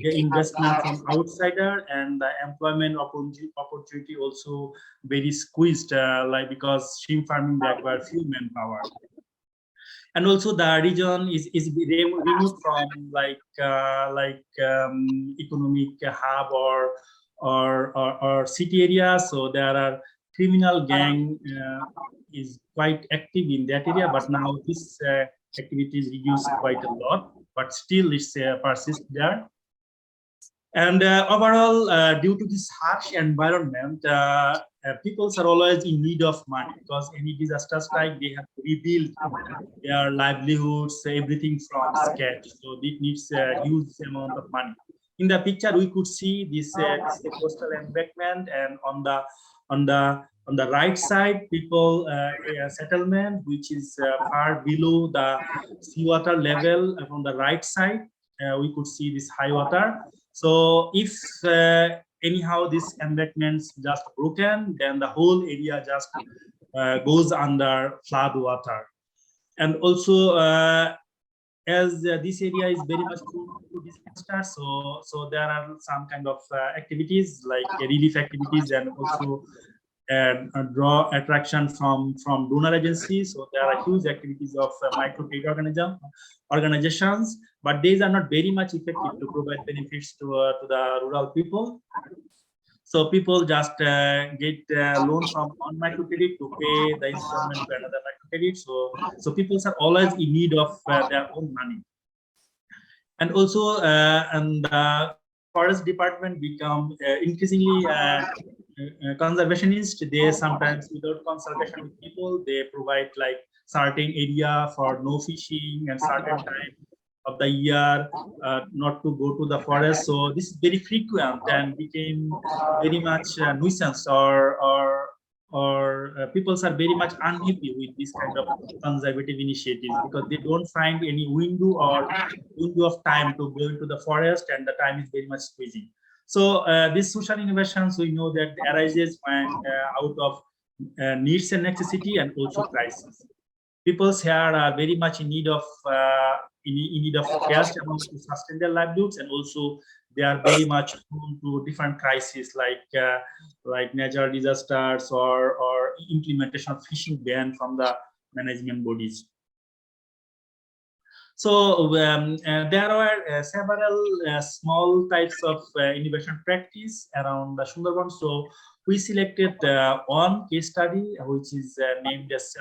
investment from outsider, and the employment opportunity also very squeezed, like because shrimp farming require few manpower. And also the region is removed from economic hub or city area, so there are criminal gang is quite active in that area, but now this activity is reduced quite a lot, but still it's persists there. And overall, due to this harsh environment, people are always in need of money, because any disaster strike, they have to rebuild their livelihoods, everything from scratch. So it needs a huge amount of money. In the picture, we could see this coastal embankment, and on the right side, people settlement, which is far below the seawater level. On the right side, we could see this high water. So if anyhow this embankment's just broken, then the whole area just goes under flood water. And also, as this area is very much prone to disaster, so there are some kind of activities like relief activities, and also draw attraction from donor agencies. So there are huge activities of microcredit organizations, but these are not very much effective to provide benefits to the rural people. So people just get loan from one microcredit to pay the installment to another microcredit. So people are always in need of their own money. And also, and the forest department become increasingly conservationist. They sometimes, without consultation with people, they provide like certain area for no fishing and certain time of the year not to go to the forest. So this is very frequent and became very much nuisance, or people are very much unhappy with this kind of conservative initiatives, because they don't find any window of time to go into the forest, and the time is very much squeezing. So these social innovations, we know that arises when out of needs and necessity, and also crisis. People here are very much in need of cash amounts to sustain their livelihoods, and also they are very much prone to different crises like natural disasters or implementation of fishing ban from the management bodies. So there are several small types of innovation practice around the Sundarban. So we selected one case study, which is named as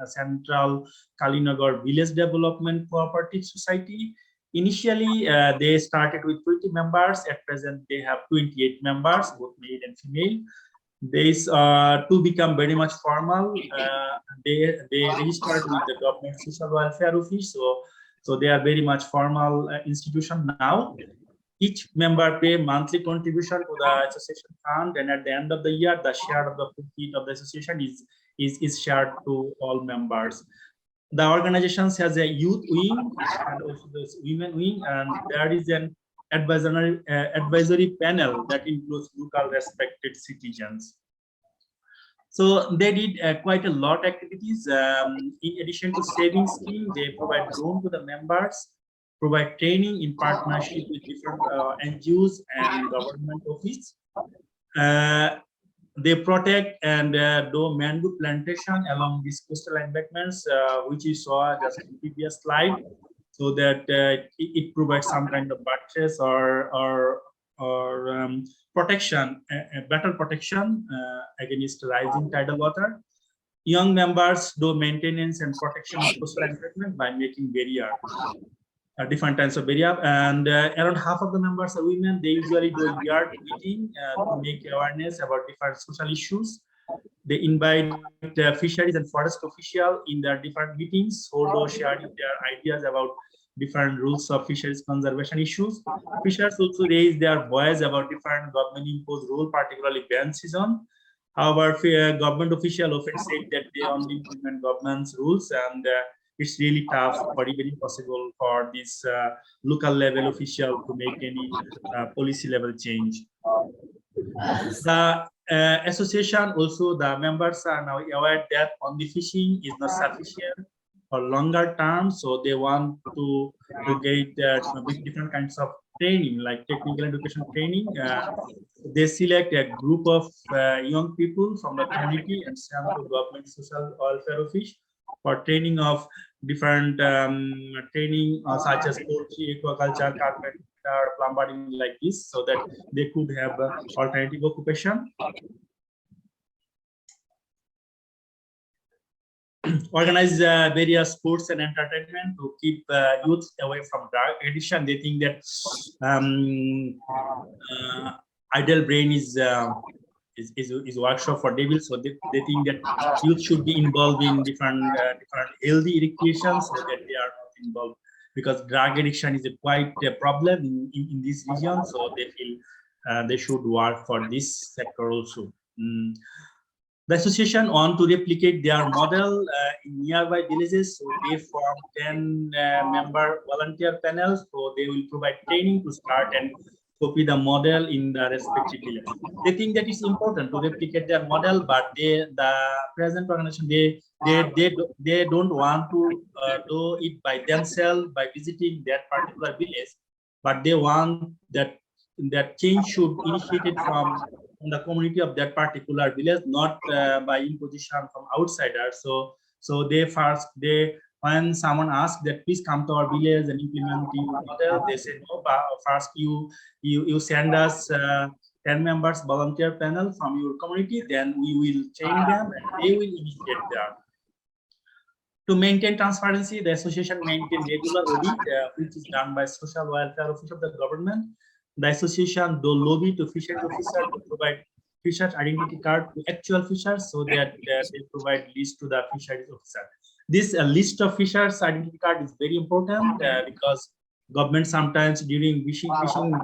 Central Kalinagar Village Development Cooperative Society. Initially, they started with 20 members. At present, they have 28 members, both male and female. These to become very much formal, they registered with the government social welfare office. So they are very much formal institution now. Each member pay monthly contribution to the association fund, and at the end of the year, the share of the profit of the association is shared to all members. The organization has a youth wing and also this women wing, and there is an advisory panel that includes local respected citizens. So they did quite a lot of activities. In addition to saving scheme, they provide loan to the members, provide training in partnership with different NGOs and government office. They protect and do mango plantation along these coastal embankments, which you saw just in the previous slide, so that it provides some kind of buttress or protection, better protection against rising tidal water. Young members do maintenance and protection of coastal embankment by making barrier. Different types of barrier, and around half of the members are women. They usually do yard meeting to make awareness about different social issues. They invite fisheries and forest officials in their different meetings, although sharing their ideas about different rules of fisheries conservation issues. Fishers also raise their voice about different government imposed rule, particularly ban season. However, government officials often say that they only implement government's rules, and it's really tough or even impossible for this local level official to make any policy level change. The association also, the members are now aware that only fishing is not sufficient for longer term, so they want to get different kinds of training, like technical education training. They select a group of young people from the community and send to government social welfare office for training of different training such as poultry, aquaculture, carpenter, plumbering, like this, so that they could have alternative occupation. organize various sports and entertainment to keep youth away from drug addiction. They think that idle brain is workshop for devils. So they think that youth should be involved in different healthy recreations, so that they are not involved, because drug addiction is quite a problem in this region. So they feel they should work for this sector also. The association want to replicate their model in nearby villages, so they form 10-member volunteer panels. So they will provide training to start and copy the model in the respective village. They think that it's important to replicate their model, but the present organization, they don't want to do it by themselves by visiting that particular village, but they want that change should initiated from the community of that particular village, not by imposition from outsiders. So when someone asks that please come to our village and implement the model, they say no, but first you send us 10 members volunteer panel from your community, then we will train them and they will initiate that. To maintain transparency, the association maintains regular audit, which is done by Social Welfare Office of the government. The association do lobby to fisheries officers to provide fisheries identity card to actual fishers, so that they provide list to the fisheries officer. This list of fishers identity card is very important because government sometimes during fishing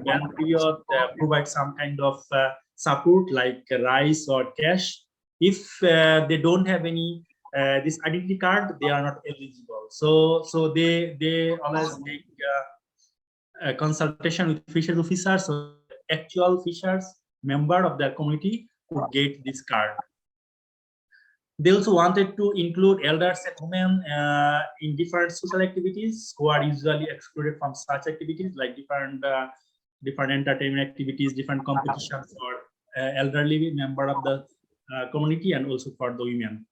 ban period provide some kind of support like rice or cash. If they don't have any this identity card, they are not eligible. So they always make a consultation with fisheries officers, so actual fishers member of their community could get this card. They also wanted to include elders and women in different social activities who are usually excluded from such activities, like different entertainment activities, different competitions for elderly member of the community, and also for the women.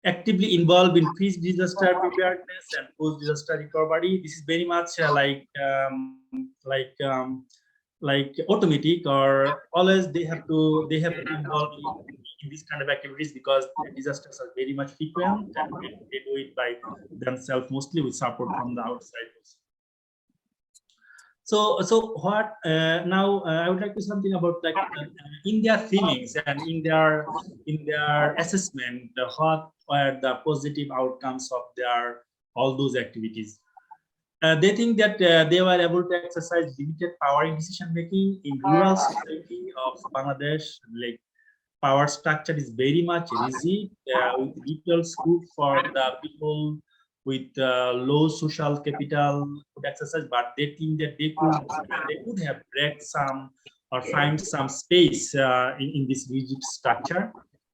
Actively involved in pre-disaster preparedness and post-disaster recovery. This is very much like automatic, or always they have to be involved in this kind of activities, because disasters are very much frequent and they do it by themselves, mostly with support from the outside. So what now I would like to say something about like in their feelings and in their assessment, what were the positive outcomes of all those activities. They think that they were able to exercise limited power in decision making in rural society of Bangladesh. Like power structure is very much rigid with little scope for the people with low social capital could exercise, but they think that they could have break some or find some space in this rigid structure.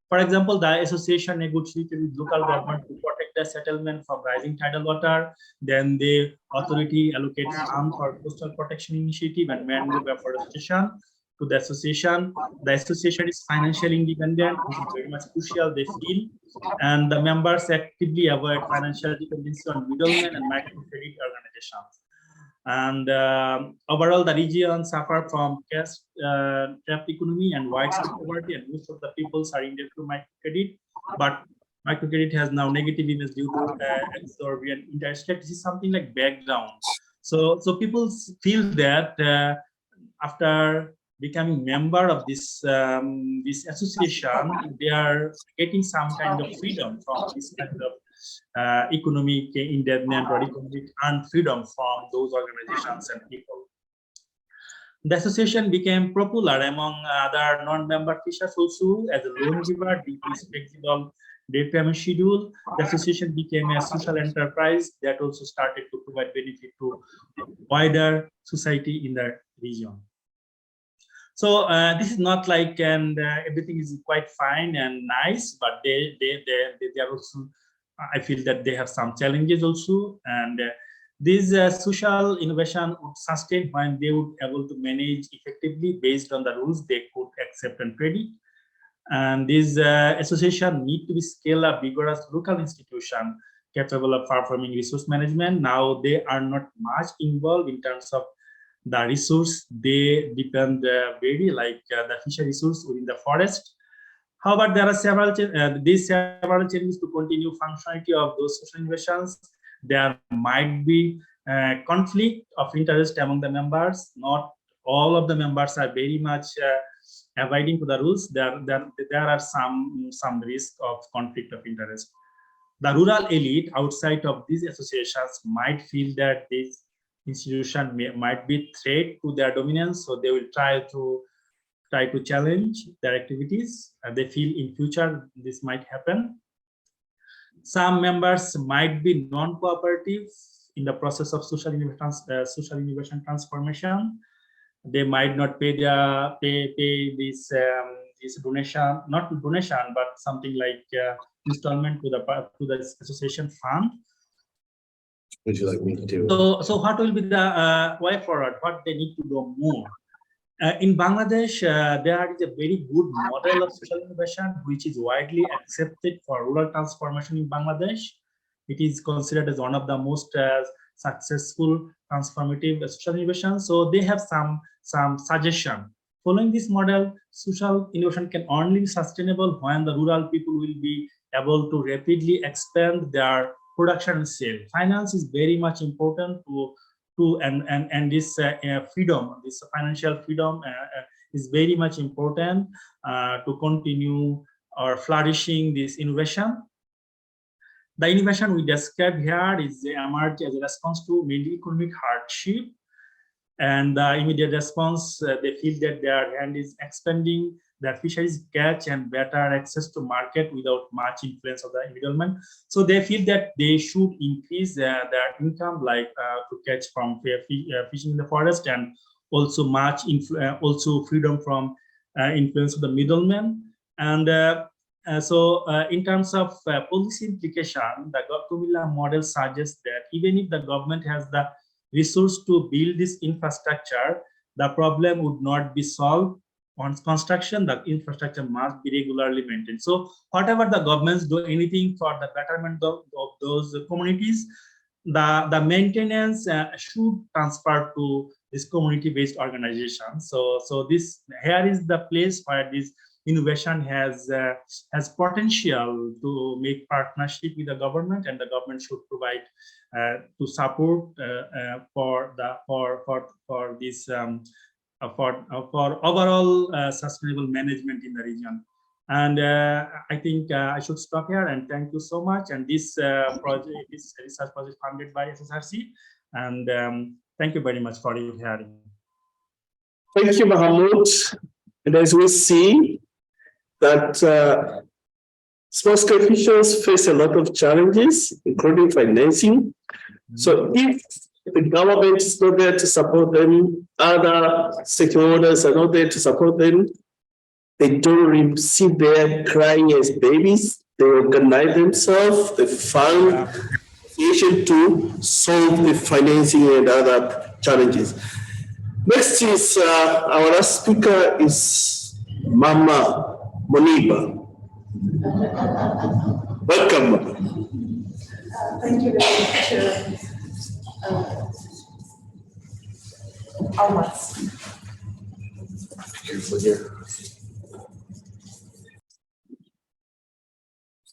For example, the association negotiated with local government to protect the settlement from rising tidal water. Then the authority allocates funds for coastal protection initiative and mangrove afforestation to the association. The association is financially independent, which is very much crucial, they feel, and the members actively avoid financial dependency on middlemen and microcredit organizations. And overall, the region suffered from cash-trapped economy and widespread poverty, and most of the people are indebted to microcredit. But microcredit has now negative image due to exorbitant interest rate. This is something like background. So people feel that after becoming member of this this association, they are getting some kind of freedom from this kind of economic indebtedness or economic unfreedom from those organizations and people. The association became popular among other non-member fishers also as a loan giver due to its flexible debt payment schedule. The association became a social enterprise that also started to provide benefit to wider society in the region. So this is not like everything is quite fine and nice, but they are also, I feel that they have some challenges also, and this social innovation would sustain when they would be able to manage effectively based on the rules they could accept and predict. And this association need to be scale up vigorous local institution capable of performing resource management. Now they are not much involved in terms of the resource. They depend very like the fishery resource within the forest. However, there are these several changes to continue functionality of those social innovations. There might be conflict of interest among the members. Not all of the members are very much abiding to the rules. There are some risk of conflict of interest. The rural elite outside of these associations might feel that this institution might be threat to their dominance, so they will try to challenge their activities. They feel in future this might happen. Some members might be non-cooperative in the process of social innovation transformation. They might not pay this donation, not donation, but something like installment to the association fund. Would you like me to do? So what will be the way forward? What they need to do more? In Bangladesh, there is a very good model of social innovation, which is widely accepted for rural transformation in Bangladesh. It is considered as one of the most successful transformative social innovations. So they have some suggestion. Following this model, social innovation can only be sustainable when the rural people will be able to rapidly expand their production and sale. Finance is very much important and this freedom, this financial freedom is very much important to continue or flourishing this innovation. The innovation we describe here is emerged as a response to mainly economic hardship, and the immediate response, they feel that their hand is expanding, their fisheries catch and better access to market without much influence of the middleman. So they feel that they should increase their income, like to catch from fishing in the forest, and also also freedom from influence of the middleman. And so in terms of policy implication, the Kumilla model suggests that even if the government has the resource to build this infrastructure, the problem would not be solved. Once construction, the infrastructure must be regularly maintained. So whatever the governments do anything for the betterment of those communities, the maintenance should transfer to this community-based organization. So this here is the place where this innovation has potential to make partnership with the government, and the government should provide to support for this for overall sustainable management in the region. And I think I should stop here, and thank you so much. And this project, this research project funded by SSRC, and thank you very much for your hearing. Thank you, Mahmoud. And as we see that small-scale fishers face a lot of challenges, including financing. So if the government is not there to support them, other stakeholders are not there to support them, they don't sit there crying as babies. They organize themselves, they find solution to solve the financing and other challenges. Next is our last speaker is Mama Moniba. Welcome. Thank you very much.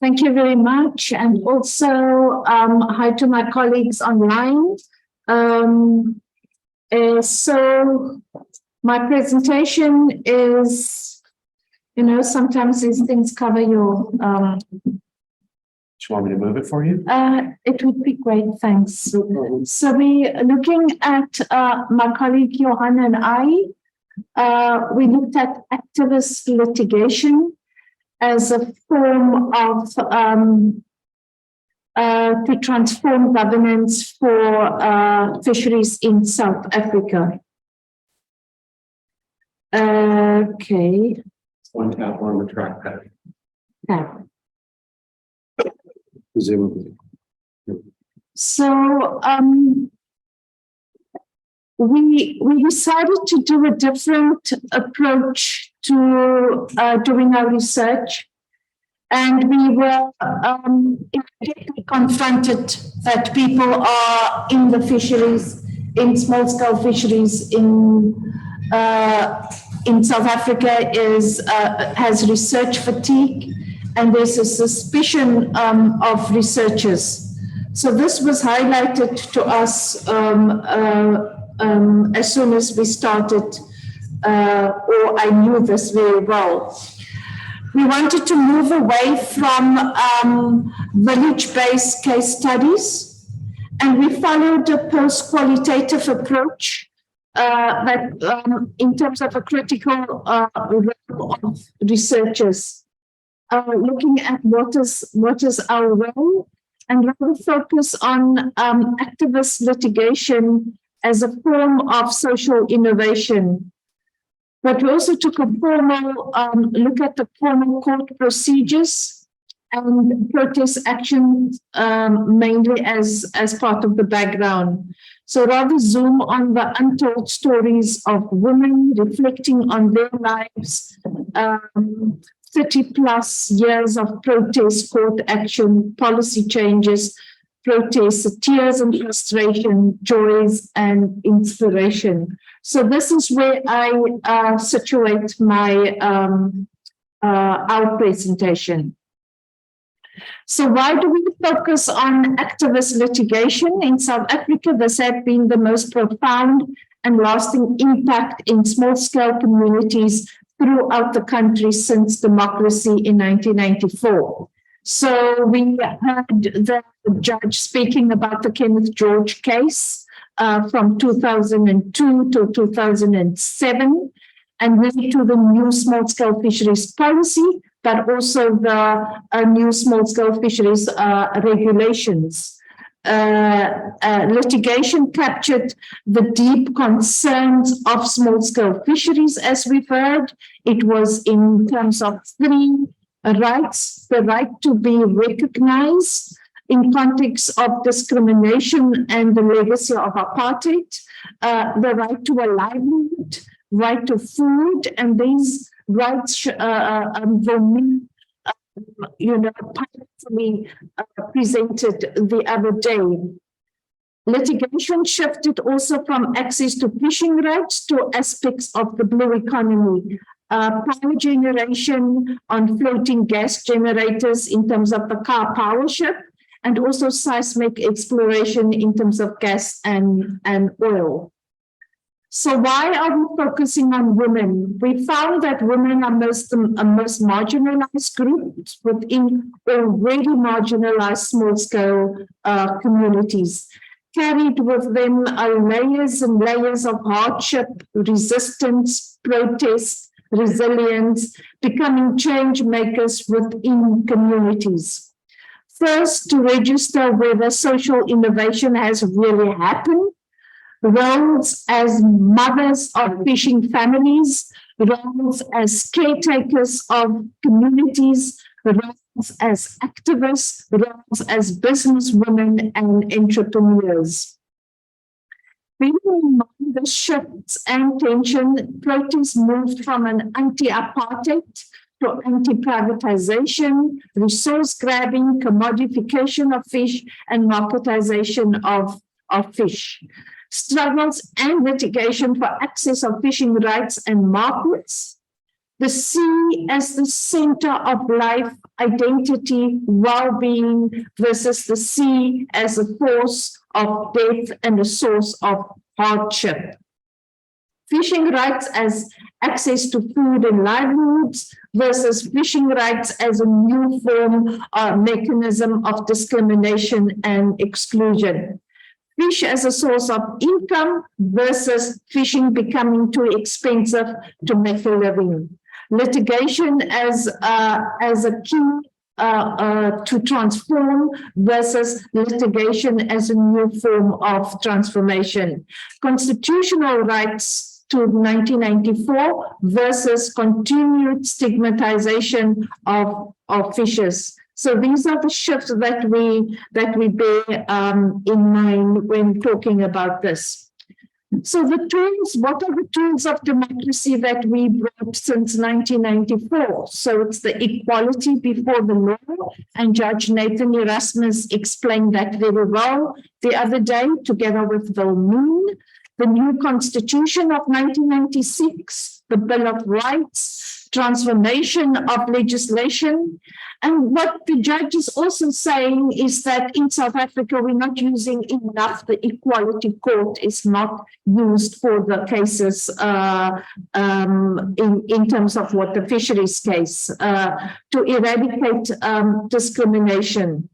Thank you very much, and also hi to my colleagues online. So my presentation is, sometimes these things cover your. Do you want me to move it for you? It would be great, thanks. So we're looking at my colleague Johanna and I. We looked at activist litigation as a form of to transform governance for fisheries in South Africa. Okay. One tap on the trackpad. Tap. Presumably. So we decided to do a different approach to doing our research, and we were immediately confronted that people are in the fisheries, in small-scale fisheries, in in South Africa has research fatigue, and there's a suspicion of researchers. So this was highlighted to us as soon as we started, or I knew this very well. We wanted to move away from village-based case studies, and we followed a post-qualitative approach that in terms of a critical role of researchers, looking at what is our role, and rather focus on activist litigation as a form of social innovation. But we also took a formal look at the formal court procedures and protest actions mainly as part of the background. So rather zoom on the untold stories of women reflecting on their lives, 30 plus years of protest, court action, policy changes, protests, tears and frustration, joys and inspiration. So this is where I situate my our presentation. So why do we focus on activist litigation in South Africa? This has been the most profound and lasting impact in small-scale communities throughout the country since democracy in 1994. So we heard the judge speaking about the Kenneth George case from 2002 to 2007, and really to the new small-scale fisheries policy, but also the new small-scale fisheries regulations. Litigation captured the deep concerns of small-scale fisheries, as we've heard. It was in terms of three rights: the right to be recognized in context of discrimination and the legacy of apartheid, the right to a livelihood, right to food, and these rights were powerfully presented the other day. Litigation shifted also from access to fishing rights to aspects of the blue economy. Power generation on floating gas generators in terms of the car power ship, and also seismic exploration in terms of gas and oil. So why are we focusing on women? We found that women are a most marginalized group within already marginalized small-scale communities. Carried with them are layers and layers of hardship, resistance, protest, resilience, becoming change makers within communities. First, to register whether social innovation has really happened, roles as mothers of fishing families, roles as caretakers of communities, roles as activists, roles as businesswomen and entrepreneurs. Bearing in mind the shifts and tension, protests moved from an anti-apartheid to anti-privatization, resource grabbing, commodification of fish, and marketization of fish. Struggles and litigation for access of fishing rights and markets. The sea as the center of life, identity, well-being versus the sea as a force of death and a source of hardship. Fishing rights as access to food and livelihoods versus fishing rights as a new form or mechanism of discrimination and exclusion. Fish as a source of income versus fishing becoming too expensive to make a living. Litigation as a key to transform versus litigation as a new form of transformation. Constitutional rights to 1994 versus continued stigmatization of fishers. So these are the shifts that we bear in mind when talking about this. So the tools, what are the tools of democracy that we brought since 1994? So it's the equality before the law, and Judge Nathan Erasmus explained that very well the other day, together with Bill Moon. The new Constitution of 1996, the Bill of Rights, transformation of legislation. And what the judge is also saying is that in South Africa, we're not using enough. The Equality Court is not used for the cases in terms of what the fisheries case to eradicate discrimination.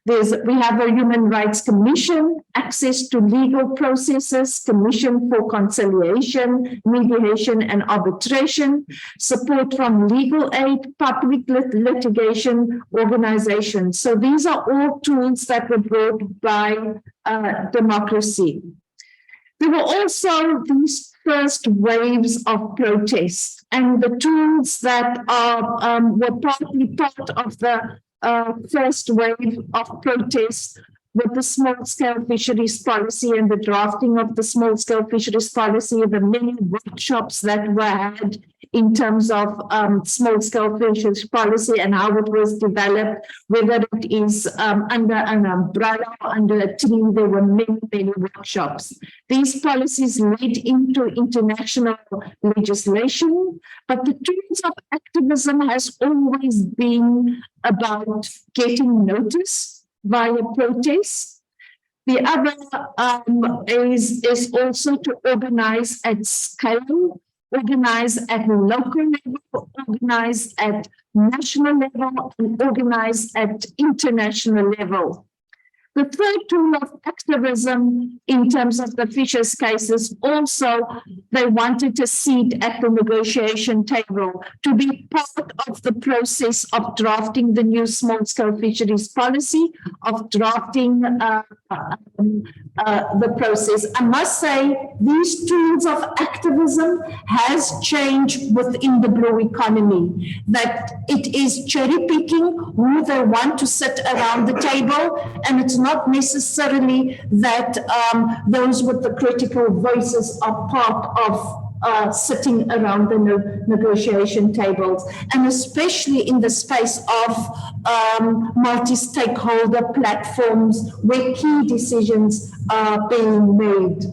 We have a Human Rights Commission, access to legal processes, Commission for Conciliation, Mediation and Arbitration, support from legal aid, public litigation organizations. So these are all tools that were brought by democracy. There were also these first waves of protest, and the tools that were partly part of the first wave of protests with the small-scale fisheries policy and the drafting of the small-scale fisheries policy, the many workshops that were had in terms of small-scale fisheries policy and how it was developed, whether it is under an umbrella or under a tree. There were many, many workshops. These policies led into international legislation, but the tools of activism has always been about getting notice via protest. The other is also to organize at scale, organize at local level, organize at national level, and organize at international level. The third tool of activism in terms of the fishers cases, also they wanted a seat at the negotiation table to be part of the process of drafting the new small-scale fisheries policy, of drafting the process. I must say these tools of activism has changed within the blue economy, that it is cherry picking who they want to sit around the table, and it's not necessarily that those with the critical voices are part of sitting around the negotiation tables, and especially in the space of multi-stakeholder platforms where key decisions are being made.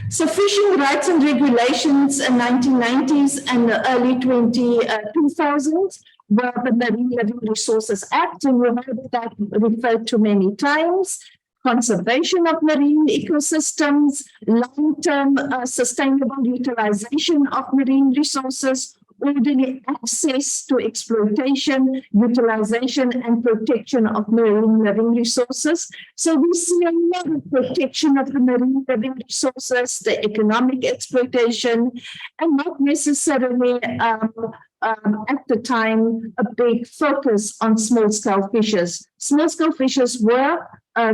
So fishing rights and regulations in 1990s and the early 2000s were the Marine Living Resources Act, and we've heard that referred to many times. Conservation of marine ecosystems, long-term sustainable utilization of marine resources, orderly access to exploitation, utilization, and protection of marine living resources. So we see a lot of protection of the marine living resources, the economic exploitation, and not necessarily at the time a big focus on small-scale fishers. Small-scale fishers were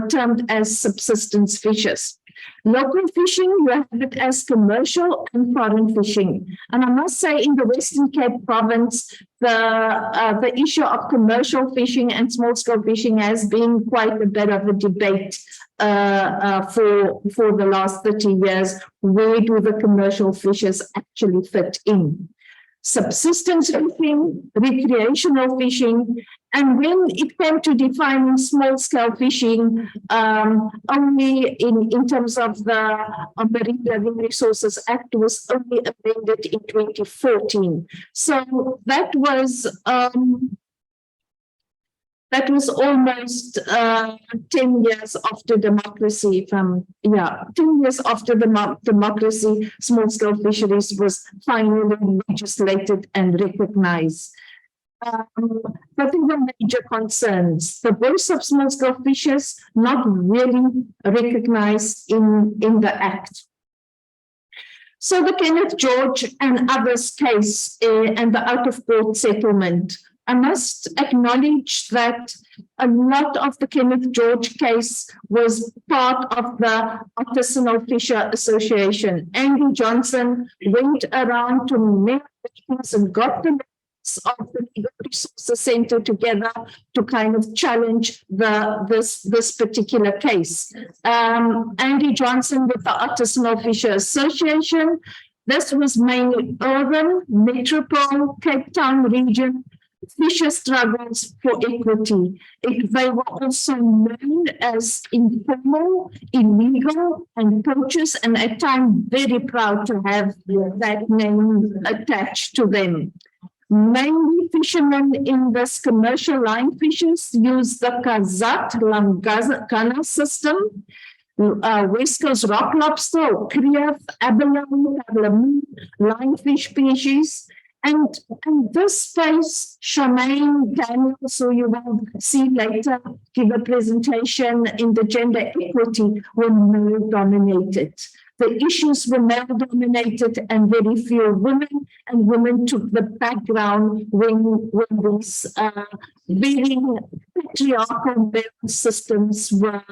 termed as subsistence fishers. Local fishing, you have it as commercial and foreign fishing. And I must say in the Western Cape province, the issue of commercial fishing and small-scale fishing has been quite a bit of a debate for the last 30 years. Where do the commercial fishers actually fit in? Subsistence fishing, recreational fishing, and when it came to defining small-scale fishing, only in terms of the Marine Living Resources Act was only amended in 2014. So that was almost 10 years after democracy. 10 years after the democracy, small-scale fisheries was finally legislated and recognized. But there were major concerns. The voice of small-scale fishers not really recognized in the Act. So the Kenneth George and others case and the out-of-court settlement, I must acknowledge that a lot of the Kenneth George case was part of the Artisanal Fisher Association. Andy Johnson went around to many meetings and got the members of the Legal Resources Center together to kind of challenge this particular case. Andy Johnson with the Artisanal Fisher Association. This was mainly urban, metropole, Cape Town region. fisher struggles for equity. They were also known as informal, illegal, and poachers, and at times very proud to have that name attached to them. Mainly fishermen in this commercial line fishers use the Kazat Langana system, West Coast rock lobster, krief, abalone, linefish species. And this space, Charmaine Daniels, who you will see later, give a presentation in the gender equity, were male-dominated. The issues were male-dominated and very few women, and women took the background when these very patriarchal male systems were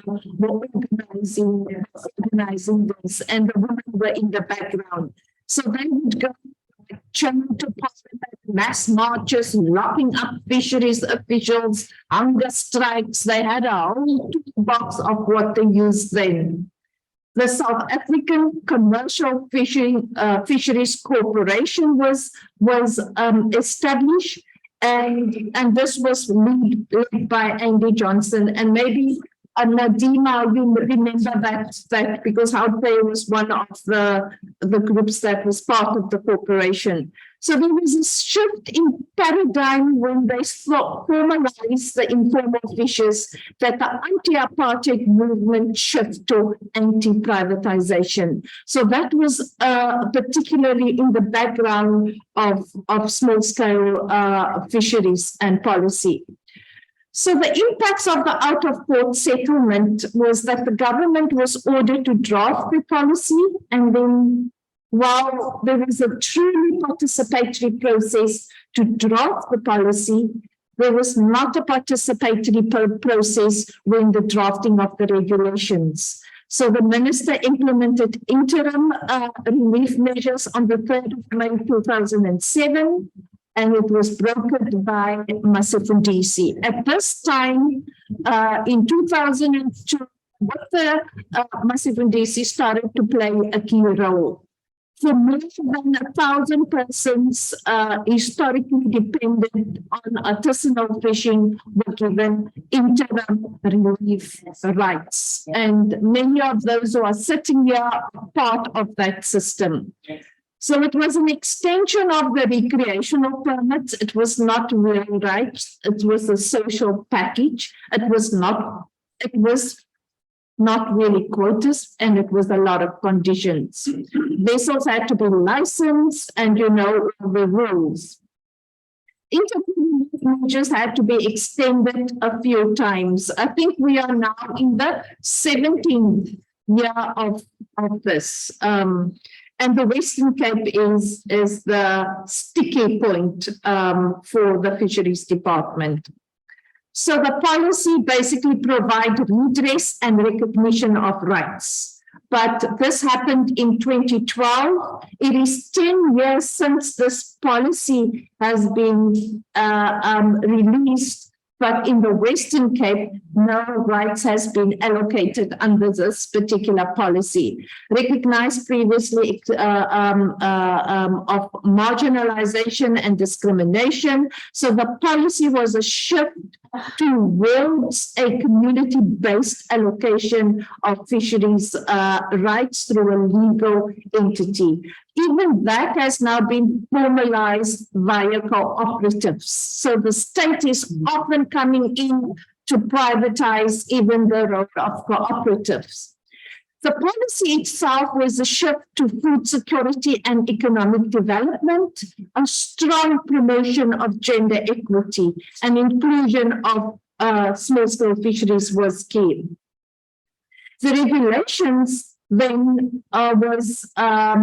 organizing this, and the women were in the background. So they would go to parliament, mass marches, locking up fisheries officials, hunger strikes. They had a whole toolbox of what they used then. The South African Commercial Fisheries Corporation was established, and this was led by Andy Johnson, and maybe Nadima, you remember that because Houtpay was one of the groups that was part of the corporation. So there was a shift in paradigm when they formalized the informal fishers, that the anti-apartheid movement shift to anti-privatization. So that was particularly in the background of small-scale fisheries and policy. So the impacts of the out-of-court settlement was that the government was ordered to draft the policy, and then while there was a truly participatory process to draft the policy, there was not a participatory process when the drafting of the regulations. So the minister implemented interim relief measures on the 3rd of May 2007, and it was brokered by Masifundisi. At this time, in 2002, Masifundisi started to play a key role. For more than 1,000 persons historically dependent on artisanal fishing were given interim relief rights. And many of those who are sitting here are part of that system. So it was an extension of the recreational permits. It was not real rights. It was a social package. It was not really quotas, and it was a lot of conditions. Vessels had to be licensed, and you know the rules. Measures had to be extended a few times. I think we are now in the 17th year of this. And the Western Cape is the sticky point for the Fisheries Department. So the policy basically provides redress and recognition of rights. But this happened in 2012. It is 10 years since this policy has been released, but in the Western Cape, no rights has been allocated under this particular policy. Recognized previously of marginalization and discrimination. So the policy was a shift towards a community-based allocation of fisheries rights through a legal entity. Even that has now been formalized via cooperatives. So the state is often coming in to privatize even the role of cooperatives. The policy itself was a shift to food security and economic development, a strong promotion of gender equity, and inclusion of small-scale fisheries was key. The regulations then was a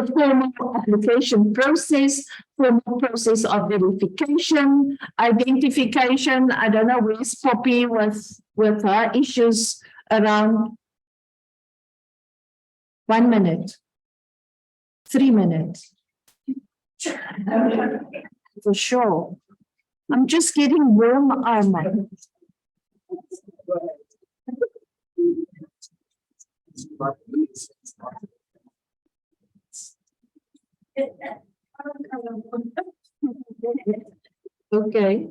formal application process, formal process of verification, identification. I don't know where's Poppy with her issues around 1 minute, 3 minutes. For sure. I'm just getting warm armor. Okay.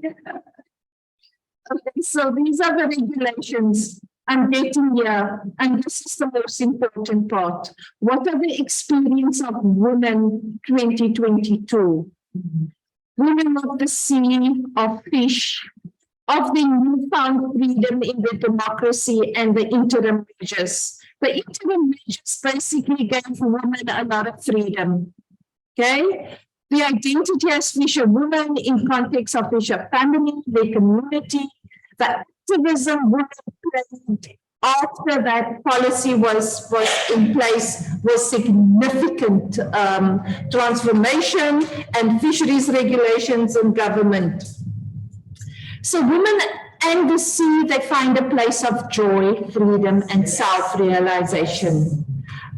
Okay, so these are the regulations I'm getting here, and this is the most important part. What are the experience of women 2022? Women of the sea, of fish, of the newfound freedom in the democracy and the interim measures. The interim measures basically gave women a lot of freedom. Okay? The identity as fisher women in context of fisher family, their community, the activism women played after that policy was in place was significant transformation and fisheries regulations and government. So women and the sea, they find a place of joy, freedom, and self-realization.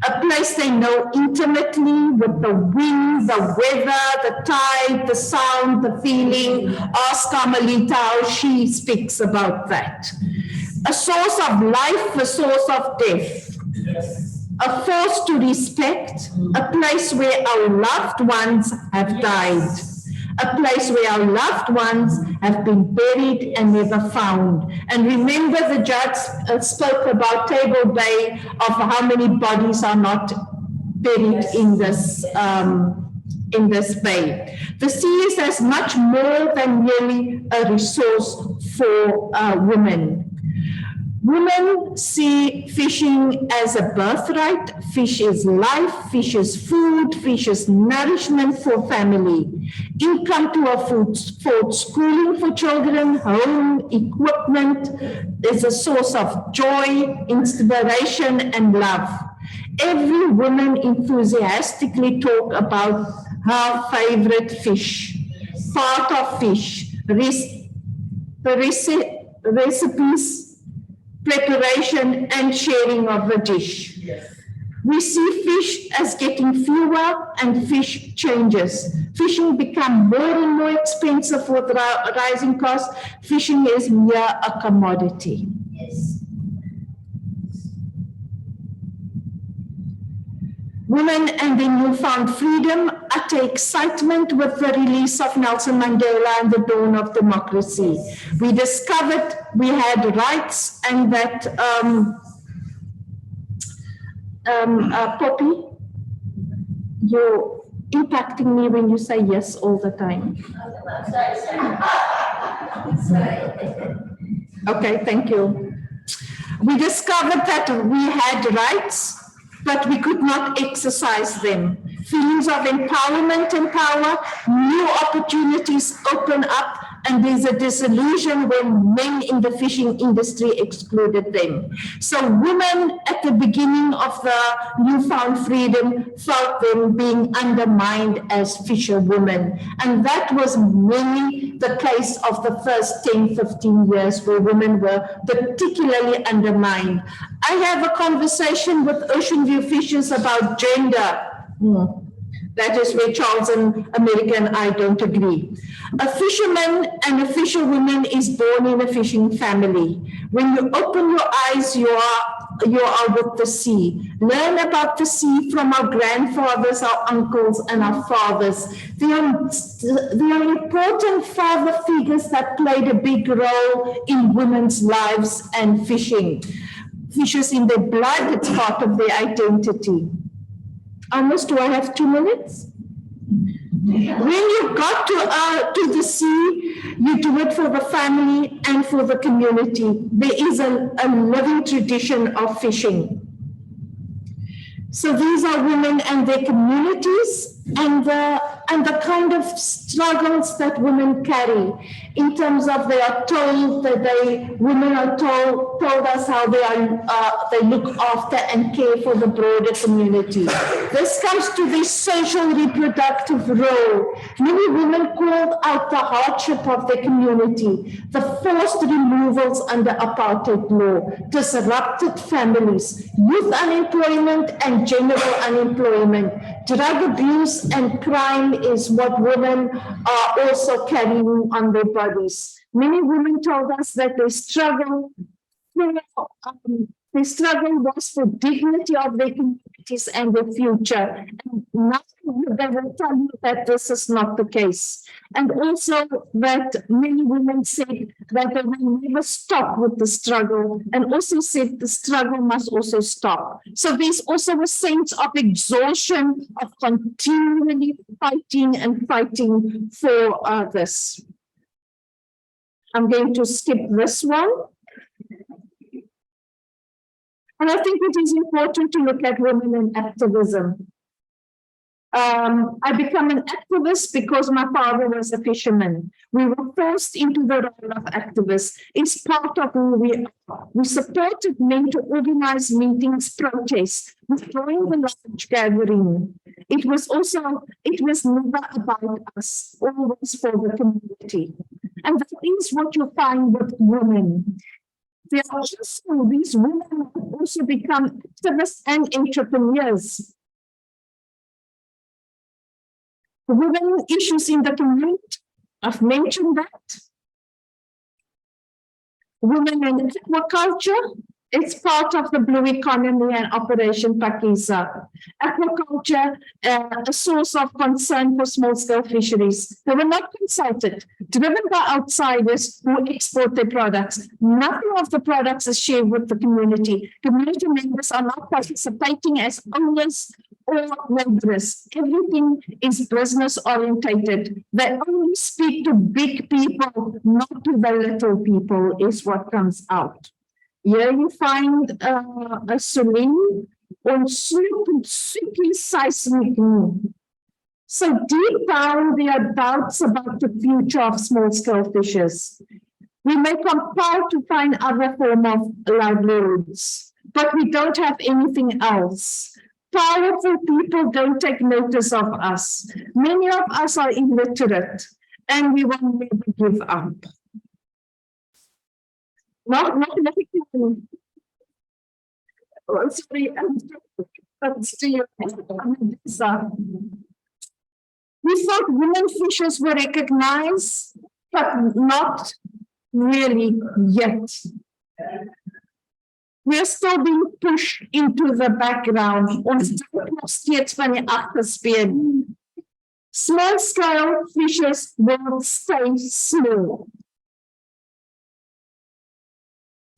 A place they know intimately with the wind, the weather, the tide, the sound, the feeling. Ask Carmelita how she speaks about that. A source of life, a source of death. A force to respect, a place where our loved ones have died. A place where our loved ones have been buried and never found. And remember, the judge spoke about Table Bay of how many bodies are not buried in this bay. The sea is as much more than merely a resource for women. Women see fishing as a birthright. Fish is life, fish is food, fish is nourishment for family. Income to afford schooling for children, home, equipment is a source of joy, inspiration, and love. Every woman enthusiastically talk about her favorite fish, part of fish, recipes, preparation and sharing of the dish. Yes. We see fish as getting fewer and fish changes. Fishing become more and more expensive with rising costs. Fishing is mere a commodity. Yes. Women and their newfound freedom, utter excitement with the release of Nelson Mandela and the dawn of democracy. We discovered we had rights and that, Poppy, you're impacting me when you say yes all the time. Okay, thank you. We discovered that we had rights, but we could not exercise them. Feelings of empowerment and power, new opportunities open up, and there's a disillusion when men in the fishing industry excluded them. So women at the beginning of the newfound freedom felt them being undermined as fisherwomen. And that was mainly the case of the first 10, 15 years where women were particularly undermined. I have a conversation with Ocean View fishers about gender. That is where Charles and America and I don't agree. A fisherman and a fisherwoman is born in a fishing family. When you open your eyes, you are with the sea. Learn about the sea from our grandfathers, our uncles, and our fathers. They are important father figures that played a big role in women's lives and fishing. Fishers in their blood, it's part of their identity. Almost, do I have 2 minutes? When you got to the sea, you do it for the family and for the community. There is a living tradition of fishing. So these are women and their communities and the kind of struggles that women carry in terms of they are told that women are told us how they look after and care for the broader community. This comes to the social reproductive role. Many women called out the hardship of their community, the forced removals under apartheid law, disrupted families, youth unemployment and general unemployment. Drug abuse and crime is what women are also carrying on their bodies. Many women told us that they struggle was for dignity of their communities and their future. And nothing they will tell you that this is not the case. And also that many women said that they will never stop with the struggle, and also said the struggle must also stop. So there's also a sense of exhaustion of continually fighting and fighting for this. I'm going to skip this one. And I think it is important to look at women in activism. I became an activist because my father was a fisherman. We were forced into the role of activists. It's part of who we are. We supported men to organize meetings, protests, withdrawing the large gathering. It was never about us, always for the community. And that is what you find with women. There are also, these women also become activists and entrepreneurs. Women issues in the community, I've mentioned that. Women in aquaculture, it's part of the blue economy and Operation Pakisa. Aquaculture, a source of concern for small-scale fisheries. They were not consulted, driven by outsiders who export their products. Nothing of the products is shared with the community. Community members are not participating as owners or laborers. Everything is business orientated. They only speak to big people, not to the little people, is what comes out. Here you find a Suling on super seismic. So deep down, there are doubts about the future of small-scale fishers. We may compel to find other form of livelihoods, but we don't have anything else. Powerful people don't take notice of us. Many of us are illiterate, and we will never give up. Not oh, sorry, we thought women fishers were recognized, but not really yet. We are still being pushed into the background. Ons dink nog steeds van die agterspeen. Small-scale fishers will stay small.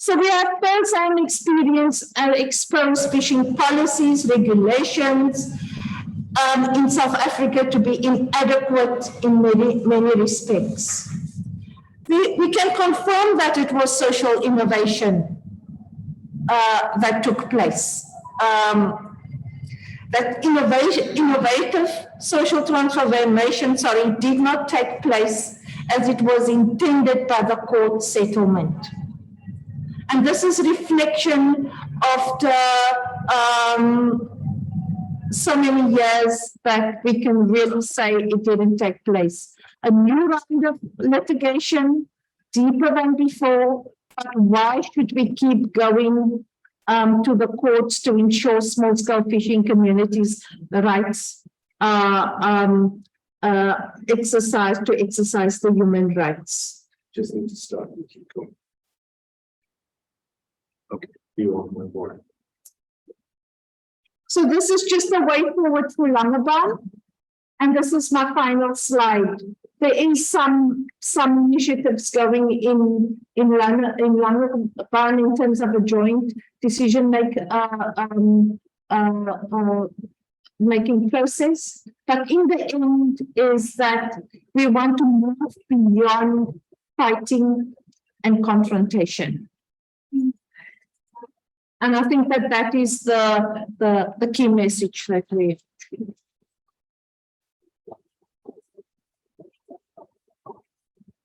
So we have first-hand experience and exposed fishing policies, regulations in South Africa to be inadequate in many respects. We can confirm that it was social innovation that took place. That innovative social transformation, did not take place as it was intended by the court settlement. And this is reflection after so many years that we can really say it didn't take place. A new round of litigation, deeper than before, but why should we keep going to the courts to ensure small-scale fishing communities' rights exercise the human rights? Just need to start and keep going. Okay, you on my board. So this is just a way forward for Langebaan, and this is my final slide. There is some initiatives going in Langebaan in terms of a joint decision making process, but in the end is that we want to move beyond fighting and confrontation. And I think that is the key message that we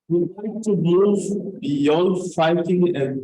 want to move beyond fighting and